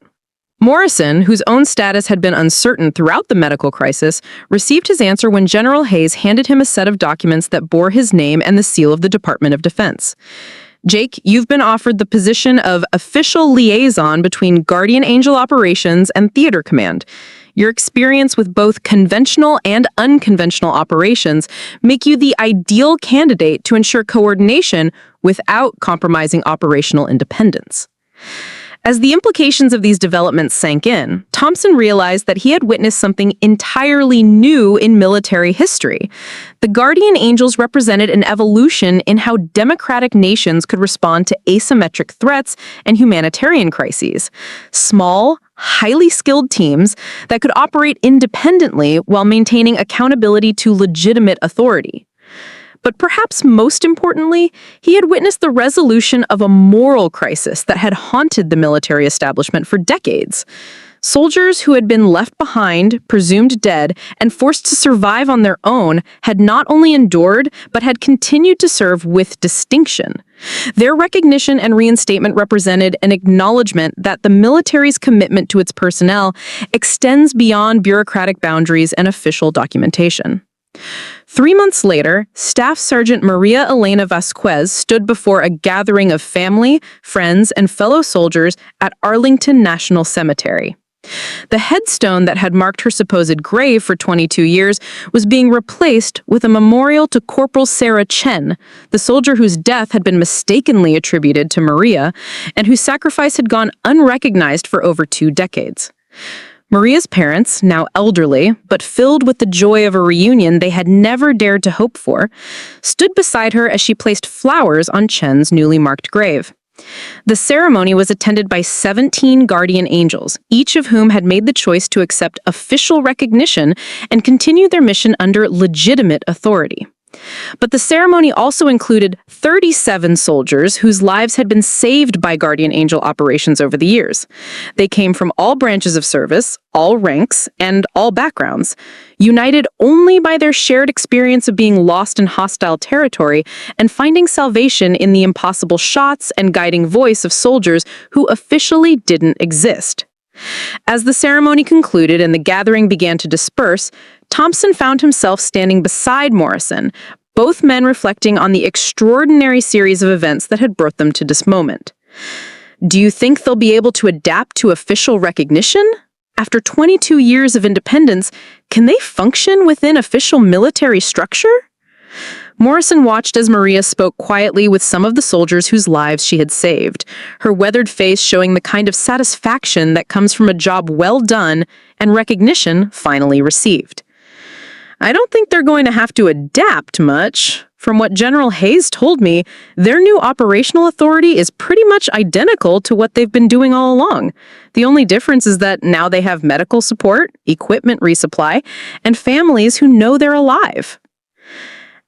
Morrison, whose own status had been uncertain throughout the medical crisis, received his answer when General Hayes handed him a set of documents that bore his name and the seal of the Department of Defense. "Jake, you've been offered the position of official liaison between Guardian Angel Operations and Theater Command. Your experience with both conventional and unconventional operations make you the ideal candidate to ensure coordination without compromising operational independence." As the implications of these developments sank in, Thompson realized that he had witnessed something entirely new in military history. The guardian angels represented an evolution in how democratic nations could respond to asymmetric threats and humanitarian crises. Small, highly skilled teams that could operate independently while maintaining accountability to legitimate authority. But perhaps most importantly, he had witnessed the resolution of a moral crisis that had haunted the military establishment for decades. Soldiers who had been left behind, presumed dead, and forced to survive on their own had not only endured, but had continued to serve with distinction. Their recognition and reinstatement represented an acknowledgement that the military's commitment to its personnel extends beyond bureaucratic boundaries and official documentation. 3 months later, Staff Sergeant Maria Elena Vasquez stood before a gathering of family, friends, and fellow soldiers at Arlington National Cemetery. The headstone that had marked her supposed grave for 22 years was being replaced with a memorial to Corporal Sarah Chen, the soldier whose death had been mistakenly attributed to Maria and whose sacrifice had gone unrecognized for over 2 decades. Maria's parents, now elderly, but filled with the joy of a reunion they had never dared to hope for, stood beside her as she placed flowers on Chen's newly marked grave. The ceremony was attended by 17 guardian angels, each of whom had made the choice to accept official recognition and continue their mission under legitimate authority. But the ceremony also included 37 soldiers whose lives had been saved by Guardian Angel operations over the years. They came from all branches of service, all ranks, and all backgrounds, united only by their shared experience of being lost in hostile territory and finding salvation in the impossible shots and guiding voice of soldiers who officially didn't exist. As the ceremony concluded and the gathering began to disperse, Thompson found himself standing beside Morrison, both men reflecting on the extraordinary series of events that had brought them to this moment. Do you think they'll be able to adapt to official recognition? After 22 years of independence, can they function within official military structure? Morrison watched as Maria spoke quietly with some of the soldiers whose lives she had saved, her weathered face showing the kind of satisfaction that comes from a job well done and recognition finally received. I don't think they're going to have to adapt much. From what General Hayes told me, their new operational authority is pretty much identical to what they've been doing all along. The only difference is that now they have medical support, equipment resupply, and families who know they're alive.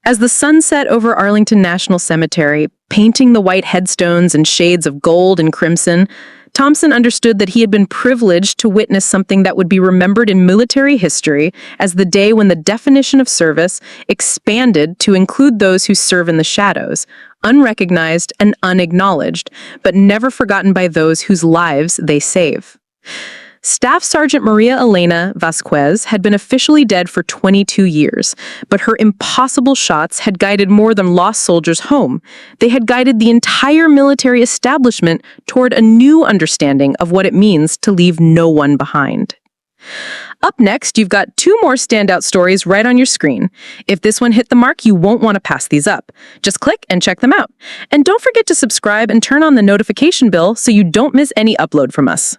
As the sun set over Arlington National Cemetery, painting the white headstones in shades of gold and crimson, Thompson understood that he had been privileged to witness something that would be remembered in military history as the day when the definition of service expanded to include those who serve in the shadows, unrecognized and unacknowledged, but never forgotten by those whose lives they save. Staff Sergeant Maria Elena Vasquez had been officially dead for 22 years, but her impossible shots had guided more than lost soldiers home. They had guided the entire military establishment toward a new understanding of what it means to leave no one behind. Up next, you've got 2 more standout stories right on your screen. If this one hit the mark, you won't want to pass these up. Just click and check them out. And don't forget to subscribe and turn on the notification bell so you don't miss any upload from us.